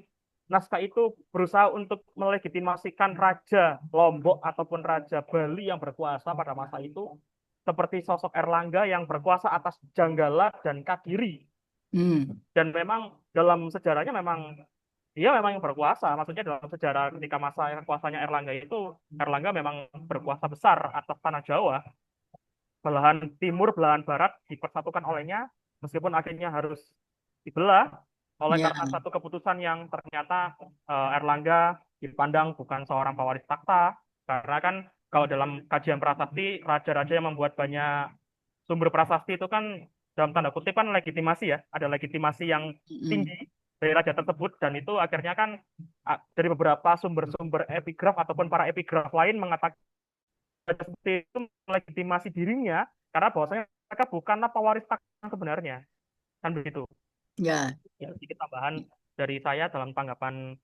naskah itu berusaha untuk melegitimasikan Raja Lombok ataupun Raja Bali yang berkuasa pada masa itu, seperti sosok Erlangga yang berkuasa atas Janggala dan Kadiri. Dan memang dalam sejarahnya memang dia memang yang berkuasa. Maksudnya dalam sejarah ketika masa kekuasaannya Erlangga itu, Erlangga memang berkuasa besar atas tanah Jawa. Belahan timur, belahan barat dipersatukan olehnya, meskipun akhirnya harus dibelah oleh Ya. karena satu keputusan yang ternyata Erlangga dipandang bukan seorang pewaris takhta, karena kan kalau dalam kajian prasasti, raja-raja yang membuat banyak sumber prasasti itu kan dalam tanda kutip kan legitimasi ya, ada legitimasi yang tinggi dari raja tersebut, dan itu akhirnya kan dari beberapa sumber-sumber epigraf ataupun para epigraf lain mengatakan seperti itu melegitimasi dirinya karena bahwasanya mereka bukanlah pewaris takhta sebenarnya, kan begitu. Ya. Ya, sedikit tambahan dari saya dalam tanggapan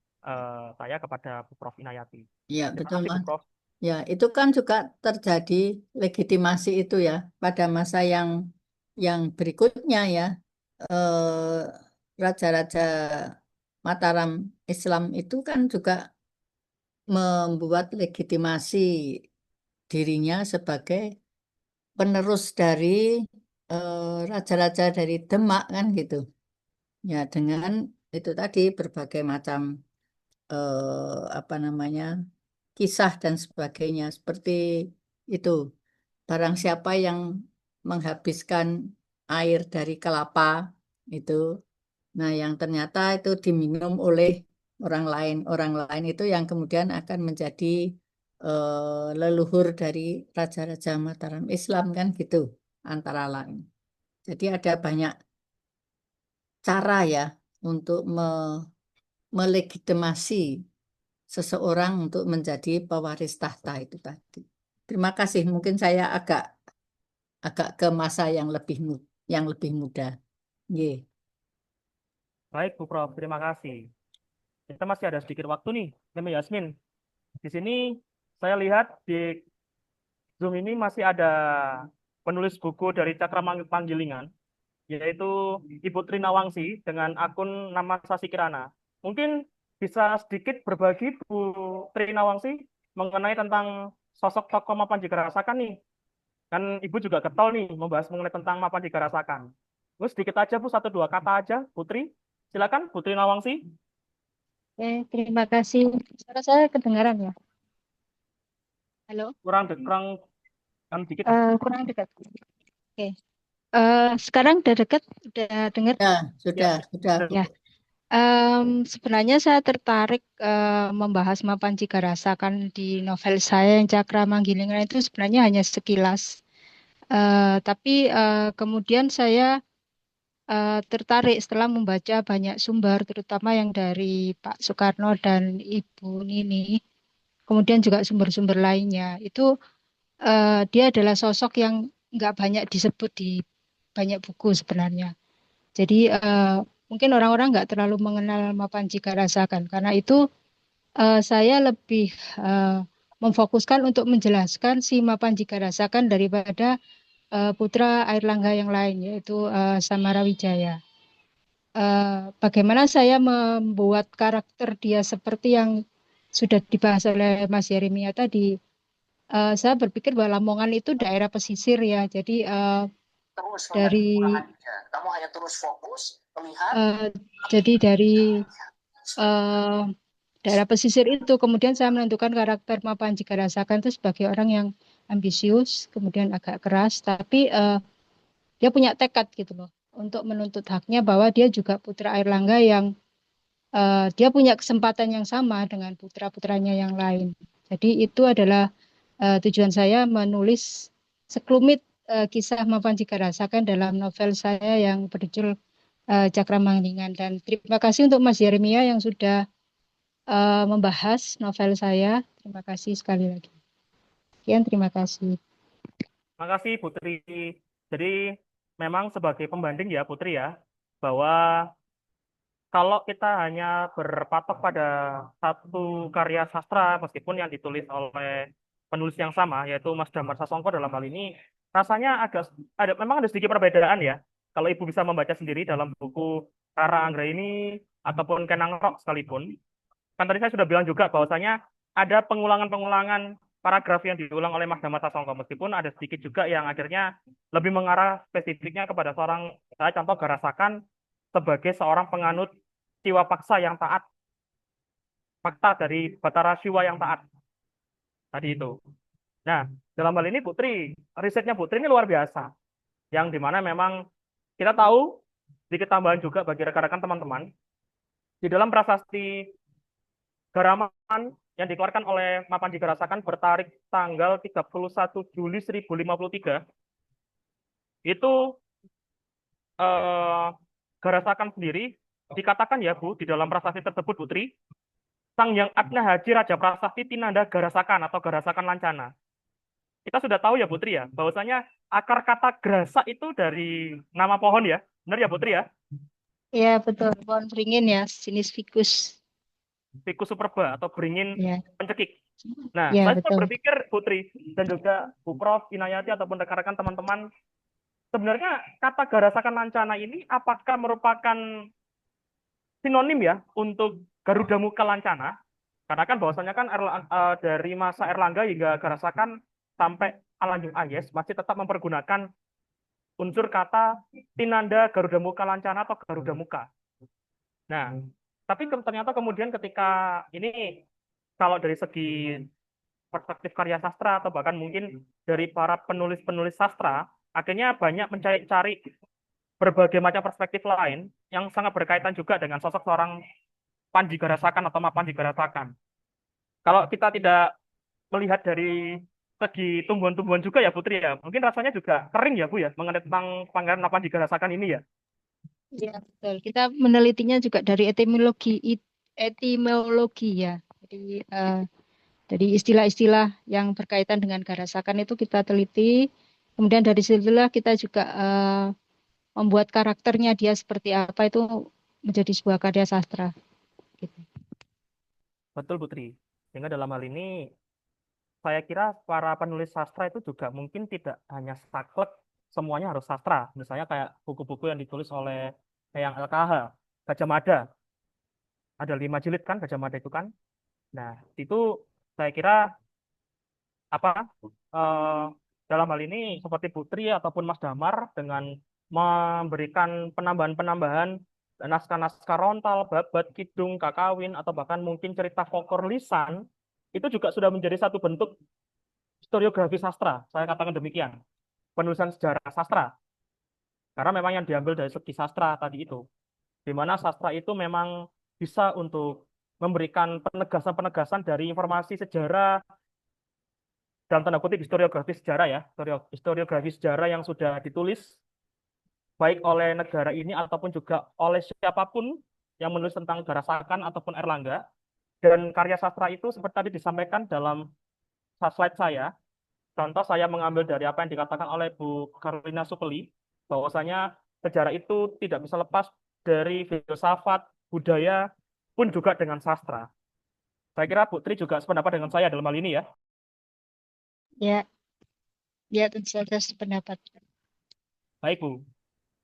saya kepada Bu Prof Inayati. Ya, Terima betul, kasih Bu Mas. Prof. Ya, itu kan juga terjadi legitimasi itu ya pada masa yang berikutnya ya. Eh, Raja-raja Mataram Islam itu kan juga membuat legitimasi dirinya sebagai penerus dari raja-raja dari Demak kan gitu. Ya, dengan itu tadi berbagai macam apa namanya kisah dan sebagainya seperti itu. Barang siapa yang menghabiskan air dari kelapa itu, nah yang ternyata itu diminum oleh orang lain itu yang kemudian akan menjadi leluhur dari raja-raja Mataram Islam kan gitu antara lain. Jadi ada banyak cara ya untuk melegitimasi seseorang untuk menjadi pewaris tahta itu tadi. Terima kasih. Mungkin saya agak agak ke masa yang lebih muda. Ye. Baik, Bu Prof, terima kasih. Kita masih ada sedikit waktu nih, Temi Yasmin. Di sini saya lihat di Zoom ini masih ada penulis buku dari Panggilingan, yaitu Ibu Trina Wangsi dengan akun nama Sasi Kirana. Mungkin bisa sedikit berbagi Bu Trina Wangsi mengenai tentang sosok tokoh Mapan Jigarasakan nih. Kan Ibu juga getol nih membahas mengenai tentang Mapan Jigarasakan. Terus sedikit aja Bu, satu dua kata aja, Putri. Silakan, Putri Nawangsi. Oke, terima kasih. Suara saya kedengaran ya? Halo? Kurang kan dikit. Kurang dekat. Oke. Sekarang udah dekat? Udah dengar? Ya, Ya, sudah. Ya. Sebenarnya saya tertarik membahas Mapan Jigarasakan di novel saya yang Cakra Manggilingan itu sebenarnya hanya sekilas. Tapi kemudian saya tertarik setelah membaca banyak sumber, terutama yang dari Pak Soekarno dan Ibu Nini, kemudian juga sumber-sumber lainnya. Itu dia adalah sosok yang nggak banyak disebut di banyak buku sebenarnya. Jadi mungkin orang-orang nggak terlalu mengenal Mapan Jigarasakan. Karena itu saya lebih memfokuskan untuk menjelaskan si Mapan Jigarasakan daripada putra Airlangga yang lain, yaitu Samarawijaya. Bagaimana saya membuat karakter dia seperti yang sudah dibahas oleh Mas Yeremia tadi. Saya berpikir bahwa Lamongan itu daerah pesisir ya, jadi dari eh, dari eh, daerah pesisir itu kemudian saya menentukan karakter Mapan Jigarasakan itu sebagai orang yang ambisius, kemudian agak keras, tapi dia punya tekad gitu loh untuk menuntut haknya bahwa dia juga putra Airlangga yang dia punya kesempatan yang sama dengan putra-putranya yang lain. Jadi itu adalah tujuan saya menulis sekelumit kisah Mapan Jigarasakan dalam novel saya yang berjudul Cakramanglingan. Dan terima kasih untuk Mas Yeremia yang sudah membahas novel saya. Terima kasih sekali lagi. Sekian, terima kasih. Terima kasih Putri. Jadi memang sebagai pembanding ya Putri ya, bahwa kalau kita hanya berpatok pada satu karya sastra, meskipun yang ditulis oleh penulis yang sama, yaitu Mas Damar Sasongko dalam hal ini, rasanya memang ada sedikit perbedaan ya. Kalau Ibu bisa membaca sendiri dalam buku Rara Anggraini ataupun Kenang Rock sekalipun, kan tadi saya sudah bilang juga bahwasanya ada pengulangan-pengulangan paragraf yang diulang oleh Mas Damar Sasongko, meskipun ada sedikit juga yang akhirnya lebih mengarah spesifiknya kepada seorang, saya contoh Garasakan sebagai seorang penganut Siwa Paksa yang taat, fakta dari Batara Siwa yang taat tadi itu. Nah, dalam hal ini Putri, risetnya Putri ini luar biasa, yang dimana memang kita tahu, sedikit tambahan juga bagi rekan-rekan teman-teman, di dalam prasasti Garaman yang dikeluarkan oleh Mapan Jigarasakan bertarik tanggal 31 Juli 1053, itu eh, Garasakan sendiri dikatakan ya Bu, di dalam prasasti tersebut Putri, Sang Yang Agna Haji Raja Prasasti Tinanda Garasakan atau Garasakan Lancana. Kita sudah tahu ya Putri ya, bahwasanya akar kata gerasa itu dari nama pohon ya. Benar ya Putri ya? Ya, betul. Pohon beringin ya, jenis ficus. Ficus superba atau beringin Ya, pencekik. Nah, ya, saya betul. berpikir Putri dan juga Bu Prof, Inayati ataupun rekan-rekan teman-teman, sebenarnya kata Garasakan Lancana ini apakah merupakan sinonim ya untuk Garuda Muka Lancana? Karena kan bahwasanya kan dari masa Erlangga hingga Garasakan sampai Alanjung Ayes masih tetap mempergunakan unsur kata Tinanda Garuda Muka Lancana atau Garuda Muka. Nah, tapi ternyata kemudian ketika ini, kalau dari segi perspektif karya sastra atau bahkan mungkin dari para penulis-penulis sastra, akhirnya banyak mencari-cari berbagai macam perspektif lain yang sangat berkaitan juga dengan sosok seorang Panji Garasakan atau Mapanji Garasakan. Kalau kita tidak melihat dari segi tumbuhan-tumbuhan juga ya Putri ya, mungkin rasanya juga kering ya Bu ya, mengenai tentang Pangeran Mapanji Garasakan ini ya. Iya, betul. Kita menelitinya juga dari etimologi ya. Jadi dari istilah-istilah yang berkaitan dengan garasakan itu kita teliti. Kemudian dari situlah kita juga membuat karakternya dia seperti apa itu menjadi sebuah karya sastra. Gitu. Betul Putri. Sehingga dalam hal ini saya kira para penulis sastra itu juga mungkin tidak hanya saklek semuanya harus sastra. Misalnya kayak buku-buku yang ditulis oleh Eyang LKH, Gajah Mada. Ada 5 jilid kan Gajah Mada itu kan. Nah, itu saya kira apa eh, dalam hal ini seperti Putri ataupun Mas Damar dengan memberikan penambahan-penambahan naskah-naskah Rontal, Babat, Kidung, Kakawin, atau bahkan mungkin cerita folklor lisan, itu juga sudah menjadi satu bentuk historiografi sastra. Saya katakan demikian. Penulisan sejarah sastra. Karena memang yang diambil dari segi sastra tadi itu. Di mana sastra itu memang bisa untuk memberikan penegasan-penegasan dari informasi sejarah, dalam tanda kutip historiografi sejarah ya, historiografi sejarah yang sudah ditulis baik oleh negara ini ataupun juga oleh siapapun yang menulis tentang Garasakan ataupun Erlangga. Dan karya sastra itu seperti tadi disampaikan dalam slide saya, contoh saya mengambil dari apa yang dikatakan oleh Bu Carolina Supeli, bahwasanya sejarah itu tidak bisa lepas dari filsafat, budaya, pun juga dengan sastra. Saya kira Putri juga sependapat dengan saya dalam hal ini ya. Ya, ya tentu saja sependapat. Baik Bu.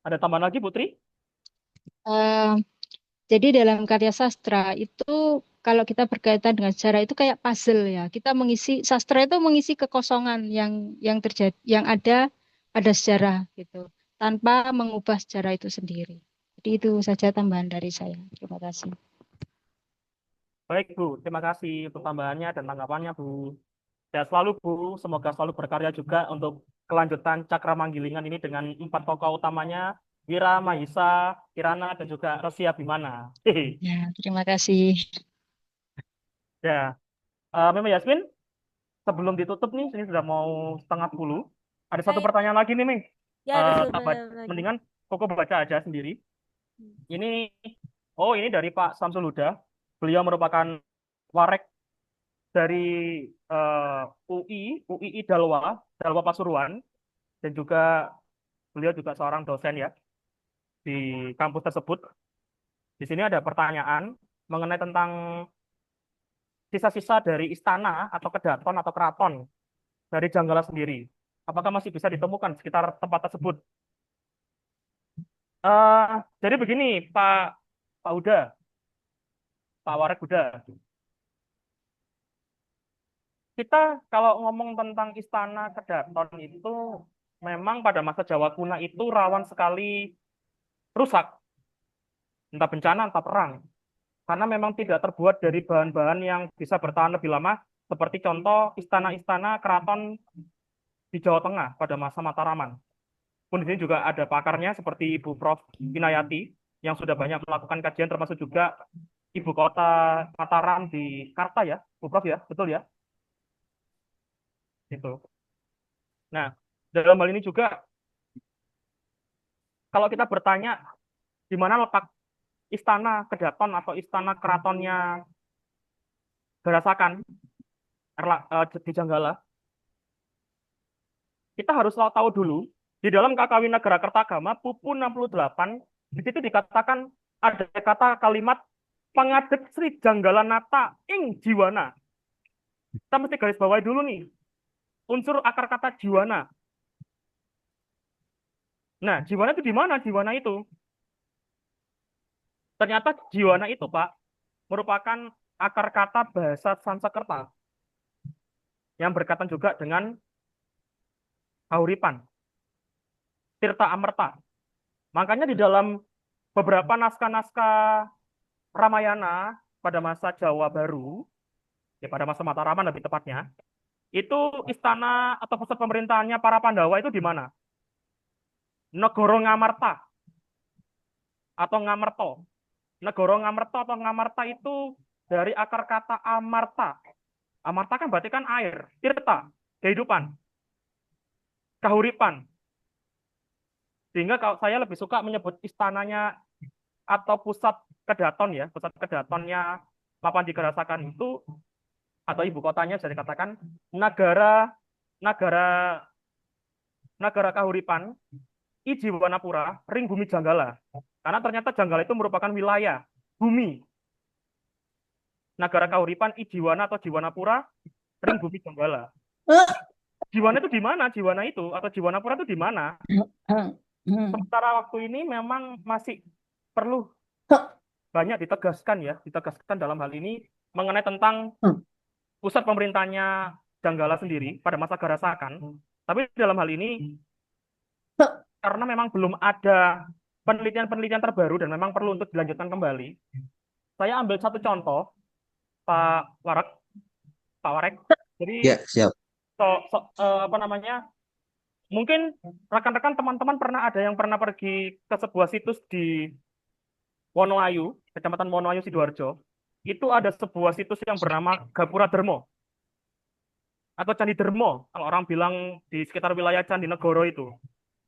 Ada tambahan lagi Putri? Eh, jadi dalam karya sastra itu kalau kita berkaitan dengan sejarah itu kayak puzzle ya. Kita mengisi sastra itu mengisi kekosongan yang terjadi yang ada pada sejarah gitu tanpa mengubah sejarah itu sendiri. Jadi itu saja tambahan dari saya. Terima kasih. Baik Bu, terima kasih untuk tambahannya dan tanggapannya Bu. Sehat selalu Bu, semoga selalu berkarya juga untuk kelanjutan Cakra Manggilingan ini dengan 4 tokoh utamanya, Wira, Mahisa, Kirana, dan juga Resi Abimana. Hehe. Ya, terima kasih. Ya, Mema Yasmin, sebelum ditutup nih, ini sudah mau setengah 10. Ada satu Hai. pertanyaan lagi nih, Ming. Ya, ada lagi. Mendingan Koko baca aja sendiri. Hmm. Ini, ini dari Pak Samsul Huda. Beliau merupakan warek dari UII Dalwa Pasuruan, dan juga beliau juga seorang dosen ya di kampus tersebut. Di sini ada pertanyaan mengenai tentang sisa-sisa dari istana atau kedaton atau keraton dari Janggala sendiri. Apakah masih bisa ditemukan sekitar tempat tersebut? Eh, jadi begini, Pak Pak Huda, Pak Warek Huda. Kita kalau ngomong tentang istana kedaton itu memang pada masa Jawa kuno itu rawan sekali rusak, entah bencana, entah perang. Karena memang tidak terbuat dari bahan-bahan yang bisa bertahan lebih lama, seperti contoh istana-istana keraton di Jawa Tengah pada masa Mataraman. Pun di sini juga ada pakarnya seperti Ibu Prof. Inayati yang sudah banyak melakukan kajian termasuk juga ibu kota Mataram di Karta ya, Bu Prof ya, betul ya? Itu. Nah, dalam hal ini juga kalau kita bertanya di mana letak istana kedaton atau istana keratonnya Garasakan di Janggala, kita harus tahu dulu di dalam Kakawin Nagara Kertagama Pupu 68 di situ dikatakan ada kata kalimat pangadeg Sri Janggala Nata ing Jiwana. Kita mesti garis bawahi dulu nih unsur akar kata Jiwana. Nah, Jiwana itu di mana? Jiwana itu ternyata Jiwana itu Pak merupakan akar kata bahasa Sanskerta yang berkaitan juga dengan Kahuripan, Tirta Amerta. Makanya di dalam beberapa naskah-naskah Ramayana pada masa Jawa Baru, ya pada masa Mataraman lebih tepatnya, itu istana atau pusat pemerintahannya para Pandawa itu di mana? Negoro Ngamarta atau Ngamerto. Negoro Ngamerto atau Ngamarta itu dari akar kata Amarta. Amarta kan berarti kan air, tirta, kehidupan, kahuripan. Sehingga kalau saya lebih suka menyebut istananya atau pusat kedaton ya, pusat kedatonnya Mapandigarasakan itu atau ibu kotanya bisa dikatakan Nagara Nagara Nagara Kahuripan Ijiwanapura Ring Bumi Janggala. Karena ternyata Janggala itu merupakan wilayah bumi. Nagara Kahuripan Ijiwana atau Jiwanapura Ring Bumi Janggala. Jiwana itu di mana? Jiwana itu atau Jiwanapura itu di mana? Sementara waktu ini memang masih perlu banyak ditegaskan dalam hal ini mengenai tentang pusat pemerintahannya Janggala sendiri pada masa Garasakan. Tapi dalam hal ini karena memang belum ada penelitian-penelitian terbaru dan memang perlu untuk dilanjutkan kembali. Saya ambil satu contoh, Pak Warek, Pak Warek. Jadi Ya, siap. apa namanya? Mungkin rekan-rekan teman-teman ada yang pernah pergi ke sebuah situs di Wonoayu, Kecamatan Wonoayu Sidoarjo. Itu ada sebuah situs yang bernama Gapura Dermo atau Candi Dermo, kalau orang bilang di sekitar wilayah Candi Negoro itu.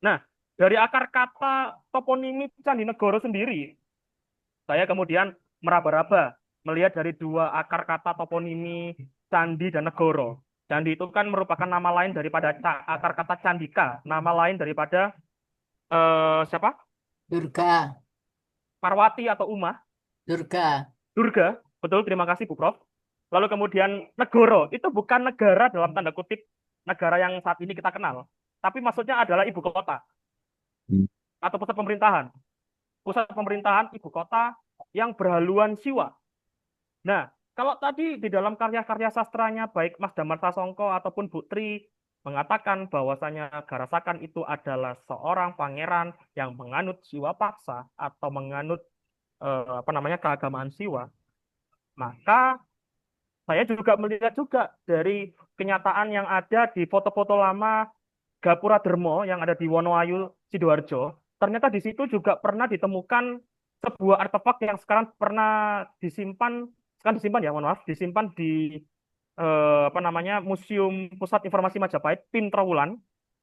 Nah, dari akar kata toponimi Candi Negoro sendiri, saya kemudian meraba-raba melihat dari dua akar kata toponimi Candi dan Negoro. Candi itu kan merupakan nama lain daripada akar kata Candika, nama lain daripada siapa? Durga, Parwati atau Umah. Durga. Durga, betul, terima kasih Bu Prof. Lalu kemudian Negoro, itu bukan negara dalam tanda kutip negara yang saat ini kita kenal. Tapi maksudnya adalah ibu kota atau pusat pemerintahan. Pusat pemerintahan ibu kota yang berhaluan Siwa. Nah, kalau tadi di dalam karya-karya sastranya baik Mas Damar Sasongko ataupun Bu Tri mengatakan bahwasanya Garasakan itu adalah seorang pangeran yang menganut Siwa paksa atau menganut keagamaan Siwa, maka saya juga melihat juga dari kenyataan yang ada di foto-foto lama Gapura Dermo yang ada di Wonoayu Sidoarjo. Ternyata di situ juga pernah ditemukan sebuah artefak yang sekarang disimpan ya, mohon maaf, disimpan di Museum Pusat Informasi Majapahit PIN Trowulan,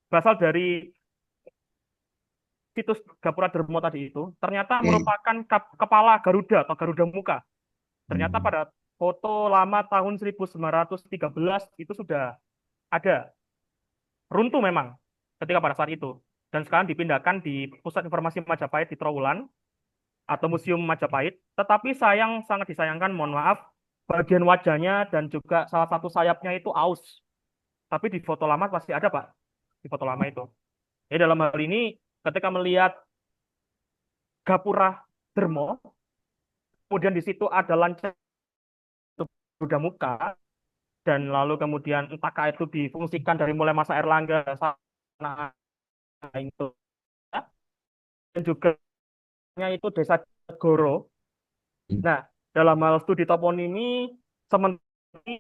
berasal dari situs Gapura Dermo tadi itu. Ternyata merupakan kepala Garuda atau Garuda Muka. Ternyata pada foto lama tahun 1913 itu sudah ada. Runtuh memang ketika pada saat itu. Dan sekarang dipindahkan di Pusat Informasi Majapahit di Trowulan atau Museum Majapahit. Tetapi sangat disayangkan, mohon maaf, bagian wajahnya dan juga salah satu sayapnya itu aus. Tapi di foto lama pasti ada, Pak. Di foto lama itu. Jadi dalam hal ini, ketika melihat Gapura Dermo, kemudian di situ ada lancang Garuda Muka, dan lalu kemudian entahkah itu difungsikan dari mulai masa Erlangga itu, dan juga itu Desa Goro. Nah, dalam hal studi toponimi,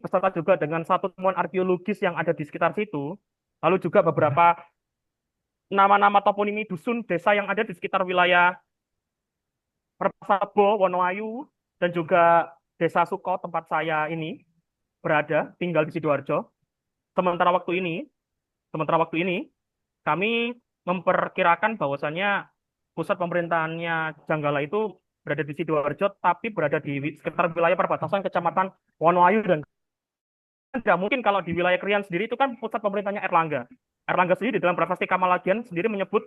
beserta juga dengan satu temuan arkeologis yang ada di sekitar situ, lalu juga beberapa nama-nama toponimi dusun desa yang ada di sekitar wilayah Persabo, Wonoayu, dan juga Desa Suko tempat saya ini berada, tinggal di Sidoarjo. Sementara waktu ini kami memperkirakan bahwasannya pusat pemerintahannya Janggala itu berada di Sidoarjo, tapi berada di sekitar wilayah perbatasan Kecamatan Wonoayu, dan tidak mungkin kalau di wilayah Krian sendiri itu kan pusat pemerintahannya Erlangga. Erlangga sendiri di dalam Prasasti Kamalagian sendiri menyebut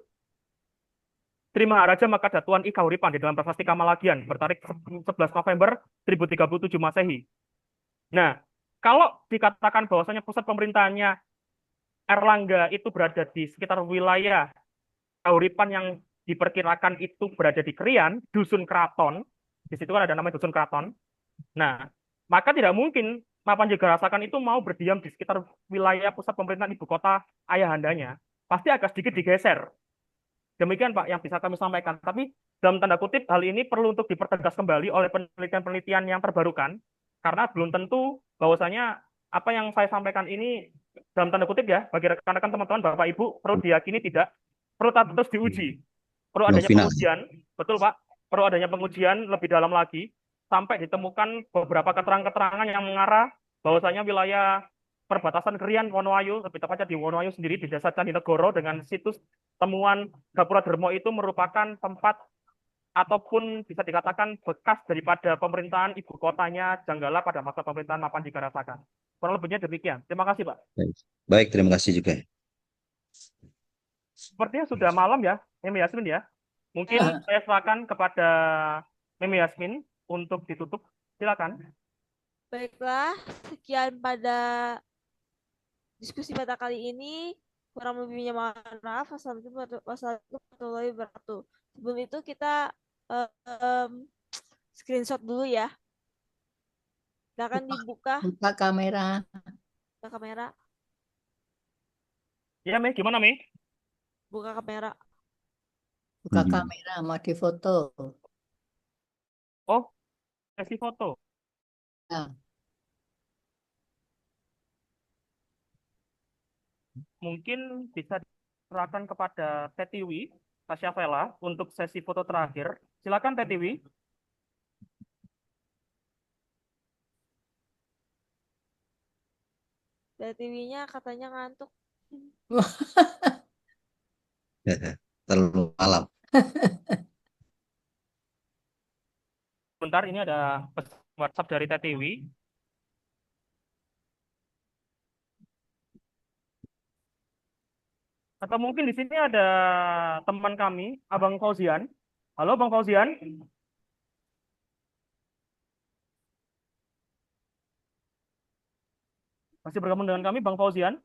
Terima Raja Makadatuan I Kahuripan di dalam Prasasti Kamalagian bertarik 11 November 1037 Masehi. Nah, kalau dikatakan bahwasanya pusat pemerintahannya Erlangga itu berada di sekitar wilayah Kahuripan yang diperkirakan itu berada di Krian, Dusun Kraton, di situ kan ada namanya Dusun Kraton. Nah, maka tidak mungkin Mapandigarasakan itu mau berdiam di sekitar wilayah pusat pemerintahan ibu kota ayahandanya. Pasti agak sedikit digeser. Demikian Pak yang bisa kami sampaikan. Tapi dalam tanda kutip hal ini perlu untuk dipertegas kembali oleh penelitian-penelitian yang terbarukan karena belum tentu bahwasanya apa yang saya sampaikan ini dalam tanda kutip ya bagi rekan-rekan teman-teman Bapak Ibu perlu diyakini tidak, perlu terus diuji. Perlu Belum adanya final. pengujian, betul Pak, perlu adanya pengujian lebih dalam lagi sampai ditemukan beberapa keterangan-keterangan yang mengarah bahwasanya wilayah perbatasan Krian Wonoayu, lebih tepatnya di Wonoayu sendiri di Desa Candinegoro dengan situs temuan Gapura Dermo itu merupakan tempat ataupun bisa dikatakan bekas daripada pemerintahan ibu kotanya Janggala pada masa pemerintahan Mapan Digarasakan. Kurang lebihnya demikian. Terima kasih Pak. Baik, terima kasih juga. Sepertinya sudah malam ya, Mimi Yasmin ya. Mungkin saya silakan kepada Mimi Yasmin untuk ditutup. Silakan. Baiklah, sekian pada diskusi pada kali ini. Kurang lebihnya mohon maaf. Wassalamualaikum warahmatullahi wabarakatuh. Sebelum itu kita screenshot dulu ya. Silakan dibuka Buka kamera. kamera. Ya, Mei, gimana, Mei? Buka kamera. Buka kamera, mau difoto. Oh, sesi foto. Nah, Mungkin bisa diserahkan kepada Tetiwi, Tasya Vela, untuk sesi foto terakhir. Silakan, Tetiwi. Dari TV-nya katanya ngantuk. Terlalu malam. Bentar, ini ada pesan WhatsApp dari Tetiwi. Atau mungkin di sini ada teman kami, Abang Fauzian. Halo, Bang Fauzian. Masih bergabung dengan kami, Bang Fauzian?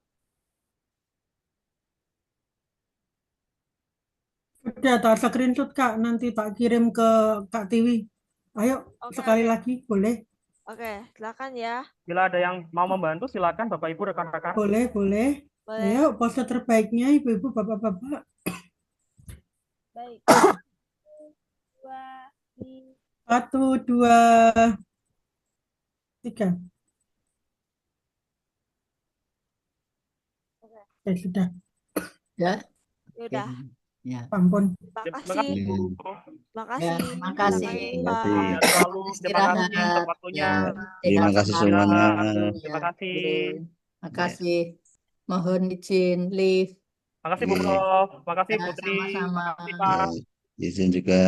Udah tak screenshot Kak, nanti tak kirim ke Kak Tiwi. Ayo Oke, sekali oke. lagi, boleh? Oke, silakan ya. Bila ada yang mau membantu, silakan Bapak Ibu rekan-rekan. Boleh, boleh. Boleh. Ayo pose terbaiknya Ibu-ibu, Bapak-bapak. Baik. 2, 1, 2, 3. Oke. Sudah. ya. Udah. Ya. Ampun. Terima Terima kasih. kasih, Bu. Terima Ya, kasih. terima kasih. Sampai jumpa. Sehat selalu. Terima kasih untuk Istirahat. waktunya. Ya, Terima sehat kasih selalu. semuanya. Istirahat. Ya, Terima kasih. terima kasih. Mohon izin leave. Terima kasih, Bu Oke. Prof. Terima kasih, Ya, Putri. sama-sama. Terima kasih, Ya, Pak. izin juga.